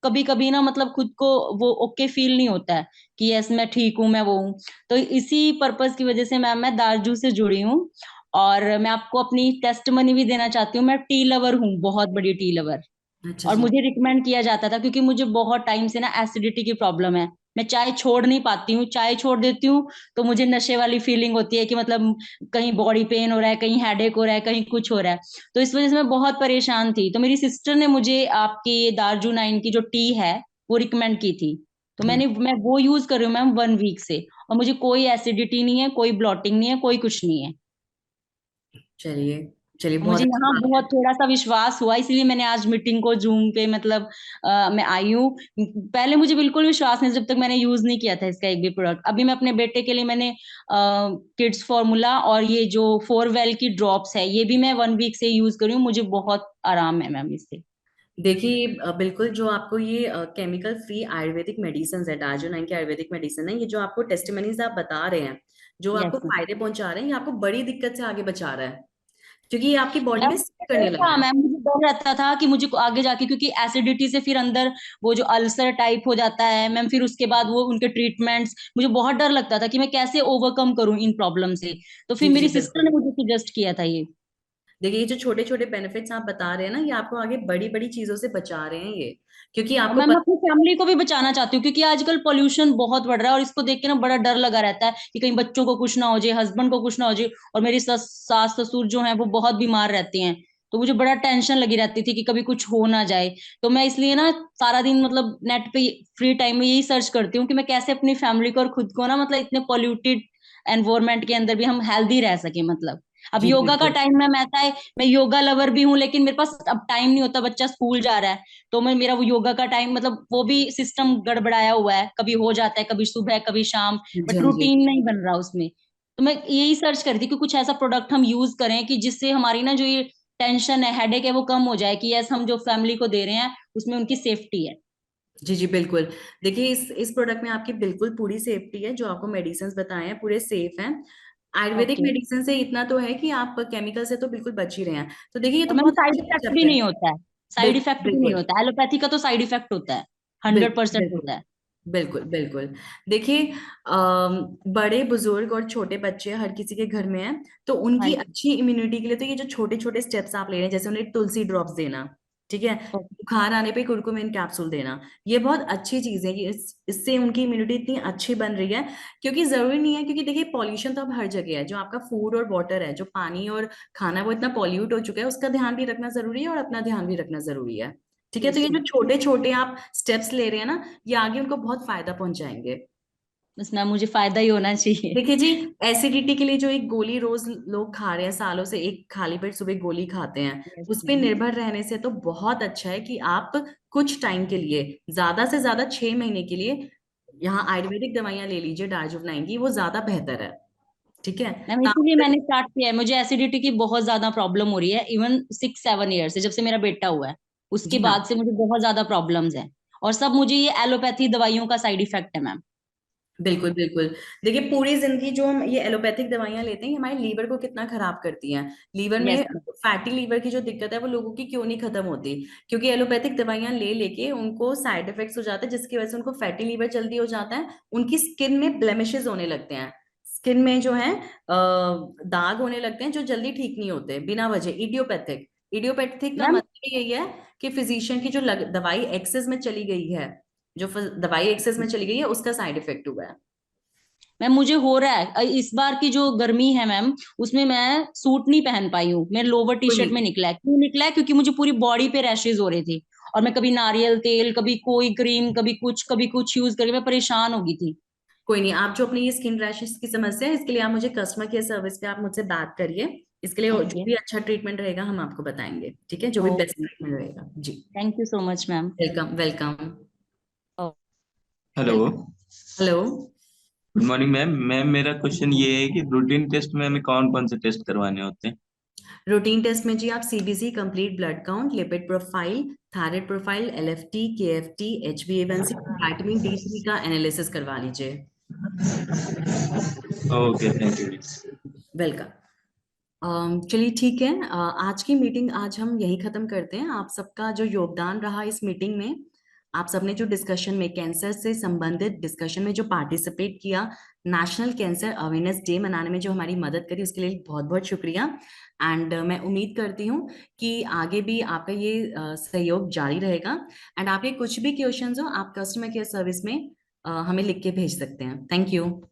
कभी कभी ना मतलब खुद को वो ओके फील नहीं होता है कि यस मैं ठीक हूँ, मैं वो हूँ। तो इसी पर्पज की वजह से मैम मैं दारजू से जुड़ी हूँ। और मैं आपको अपनी टेस्टमनी भी देना चाहती हूँ, मैं टी लवर हूँ, बहुत बड़ी टी लवर। अच्छा और जी, मुझे रिकमेंड किया जाता था क्योंकि मुझे बहुत टाइम से ना एसिडिटी की प्रॉब्लम है, मैं चाय छोड़ नहीं पाती हूँ, चाय छोड़ देती हूँ तो मुझे नशे वाली फीलिंग होती है कि मतलब कहीं बॉडी पेन हो रहा है, कहीं हेडेक हो रहा है, कहीं कुछ हो रहा है। तो इस वजह से मैं बहुत परेशान थी। तो मेरी सिस्टर ने मुझे आपकी ये दार्जू 9 की जो टी है वो रिकमेंड की थी, तो मैं वो यूज कर रही हूँ मैम 1 वीक से, और मुझे कोई एसिडिटी नहीं है, कोई ब्लॉटिंग नहीं है, कोई कुछ नहीं है। चलिए चलिए, बहुत मुझे अच्छी यहाँ बात है। बहुत थोड़ा सा विश्वास हुआ, इसलिए मैंने आज मीटिंग को जूम पे मतलब मैं आई हूँ। पहले मुझे बिल्कुल विश्वास नहीं, जब तक मैंने यूज नहीं किया था इसका एक भी प्रोडक्ट। अभी मैं अपने बेटे के लिए मैंने किड्स फॉर्मूला और ये जो 4वेल की ड्रॉप्स है ये भी मैं 1 वीक से यूज कर रही हूँ, मुझे बहुत आराम है मैम इससे। देखिए बिल्कुल जो आपको ये केमिकल फ्री आयुर्वेदिक मेडिसिन है, डार्जोनाइन की आयुर्वेदिक मेडिसिन है, ये जो आपको टेस्टिमनीज आप बता रहे हैं, जो आपको यस फायदे पहुंचा रहे हैं, ये आपको बड़ी दिक्कत से आगे बचा रहा है, क्योंकि ये आपकी बॉडी मैम में सेट करने लगा हाँ है। मैम, मुझे डर रहता था कि मुझे आगे जाके, क्योंकि एसिडिटी से फिर अंदर वो जो अल्सर टाइप हो जाता है मैम, फिर उसके बाद वो उनके ट्रीटमेंट्स, मुझे बहुत डर लगता था कि मैं कैसे ओवरकम करूं इन प्रॉब्लम से। तो फिर जी जी मेरी सिस्टर ने बिल्कुल। मुझे सजेस्ट किया था ये। देखिए ये जो छोटे छोटे बेनिफिट्स आप बता रहे हैं ना, ये आपको आगे बड़ी बड़ी चीजों से बचा रहे हैं ये, क्योंकि और आपको मैम मैं अपनी फैमिली को भी बचाना चाहती हूँ, क्योंकि आजकल पोल्यूशन बहुत बढ़ रहा है और इसको देख के ना बड़ा डर लगा रहता है कि कहीं बच्चों को कुछ ना हो जाए, हस्बैंड को कुछ ना हो जाए। और मेरी सास ससुर जो है वो बहुत बीमार रहते हैं, तो मुझे बड़ा टेंशन लगी रहती थी कि कभी कुछ हो ना जाए। तो मैं इसलिए ना सारा दिन मतलब नेट पे फ्री टाइम में यही सर्च करती हूँ कि मैं कैसे अपनी फैमिली को और खुद को ना मतलब इतने पोल्यूटेड एनवायरमेंट के अंदर भी हम हेल्दी रह सके मतलब। अब जी योगा का बिल्कुल। टाइम में ऐसा है, मैं योगा लवर भी हूँ, लेकिन मेरे पास अब टाइम नहीं होता, बच्चा स्कूल जा रहा है। तो मैं मेरा वो योगा का टाइम मतलब वो भी सिस्टम गड़बड़ाया हुआ है, कभी हो जाता है, कभी सुबह कभी शाम, जी बट हाँ जी। रूटीन नहीं बन रहा उसमें। तो मैं यही सर्च कर रही थी कि कुछ ऐसा प्रोडक्ट हम यूज करें कि जिससे हमारी ना जो ये टेंशन है, हेडेक है, वो कम हो जाए, कि यस हम जो फैमिली को दे रहे हैं उसमें उनकी सेफ्टी है। जी जी बिल्कुल। देखिए इस प्रोडक्ट में आपकी बिल्कुल पूरी सेफ्टी है, जो आपको मेडिसिन बताए हैं पूरे सेफ हैं। आयुर्वेदिक ओके। मेडिसिन से इतना तो है कि आप केमिकल से तो बिल्कुल बच ही रहे हैं, तो देखिए ये और तो मैम बहुत साइड अच्छी इफेक्ट चीज भी है। नहीं होता है, साइड बिल्कुल इफेक्ट भी नहीं बिल्कुल होता है, एलोपैथी का तो साइड इफेक्ट होता है, हंड्रेड बिल्कुल परसेंट बिल्कुल होता है। बिल्कुल बिल्कुल। देखिए बड़े बुजुर्ग और छोटे बच्चे हर किसी के घर में है, तो हाँ उनकी जी। अच्छी इम्यूनिटी के लिए तो ये जो छोटे छोटे स्टेप्स आप ले रहे हैं, जैसे उन्हें तुलसी ड्रॉप्स देना, ठीक है, ओके। बुखार आने पे कुरकुमिन कैप्सूल देना, ये बहुत अच्छी चीज है कि इससे उनकी इम्यूनिटी इतनी अच्छी बन रही है। क्योंकि जरूरी नहीं है, क्योंकि देखिए पॉल्यूशन तो अब हर जगह है, जो आपका फूड और वाटर है, जो पानी और खाना है, वो इतना पॉल्यूट हो चुका है, उसका ध्यान भी रखना जरूरी है और अपना ध्यान भी रखना जरूरी है। ठीक है, तो यस ये जो मैम। छोटे छोटे आप स्टेप्स ले रहे हैं ना, ये आगे उनको बहुत फायदा पहुंचाएंगे। बस मैम मुझे फायदा ही होना चाहिए। देखिए जी, एसिडिटी के लिए जो एक गोली रोज लोग खा रहे हैं, सालों से एक खाली पेट सुबह गोली खाते हैं, यस उस पे मैम। निर्भर रहने से तो बहुत अच्छा है कि आप कुछ टाइम के लिए, ज्यादा से ज्यादा 6 महीने के लिए यहाँ आयुर्वेदिक दवाइयां ले लीजिए डार्जुक 9 की, वो ज्यादा बेहतर है। ठीक है। मैम काम इसीलिए कर- मैंने स्टार्ट किया है, मुझे एसिडिटी की बहुत ज्यादा प्रॉब्लम हो रही है, इवन 6-7 ईयर से, जब से मेरा बेटा हुआ है उसके जी हाँ बाद से मुझे बहुत ज्यादा प्रॉब्लम्स हैं। और सब मुझे ये एलोपैथी दवाइयों का साइड इफेक्ट है मैम। बिल्कुल बिल्कुल। देखिए पूरी जिंदगी जो हम ये एलोपैथिक दवाइयां लेते हैं, ये हमारे लीवर को कितना खराब करती हैं। लीवर यस में मैम। फैटी लीवर की जो दिक्कत है, वो लोगों की क्यों नहीं खत्म होती? क्योंकि एलोपैथिक दवाइयां ले लेके उनको साइड इफेक्ट्स हो जाते हैं, जिसकी वजह से उनको फैटी लीवर जल्दी हो जाता है, उनकी स्किन में ब्लेमिशेस होने लगते हैं, स्किन में जो है दाग होने लगते हैं, जो जल्दी ठीक नहीं होते बिना वजह। इडियोपैथिक, इडियोपैथिक का मैम मतलब यही है कि फिजिशियन की जो दवाई एक्सेस में चली गई है, जो दवाई एक्सेस में चली गई है, उसका साइड इफेक्ट हुआ है। मैम मुझे हो रहा है इस बार की जो गर्मी है मैम, उसमें मैं सूट नहीं पहन पाई हूँ, मेरे लोअर टी कोई शर्ट में नहीं, निकला है। क्यों निकला है? क्योंकि मुझे पूरी बॉडी पे रैशेज हो रहे थे, और मैं कभी नारियल तेल, कभी कोई क्रीम, कभी कुछ यूज करके मैं परेशान हो गई थी। कोई नहीं। आप जो अपनी ये स्किन रैशेस की समस्या है, इसके लिए आप मुझे कस्टमर केयर सर्विस पे आप मुझसे बात करिए। इसके लिए जो ओके। भी अच्छा ट्रीटमेंट रहेगा हम आपको बताएंगे, ठीक है, जो भी बेस्ट ओके। ट्रीटमेंट रहेगा जी। Thank you so much ma'am. Welcome welcome. Hello. Welcome. Hello. Good morning ma'am. Ma'am मेरा क्वेश्चन ये है कि रूटीन टेस्ट में हमें कौन कौन से टेस्ट करवाने होते हैं? रूटीन टेस्ट में जी आप CBC, complete blood count, lipid profile, thyroid profile, LFT, KFT, HBA one C, vitamin D three का एनालिसिस करवा लीजिए। Okay, thank you. वेलकम। चलिए ठीक है, आज की मीटिंग आज हम यही खत्म करते हैं। आप सबका जो योगदान रहा इस मीटिंग में, आप सबने जो डिस्कशन में कैंसर से संबंधित डिस्कशन में जो पार्टिसिपेट किया, नेशनल कैंसर अवेयरनेस डे मनाने में जो हमारी मदद करी, उसके लिए बहुत बहुत शुक्रिया। एंड मैं उम्मीद करती हूँ कि आगे भी आपका ये सहयोग जारी रहेगा। एंड आपके कुछ भी क्वेश्चंस हो, आप कस्टमर केयर सर्विस में हमें लिख के भेज सकते हैं। Thank you.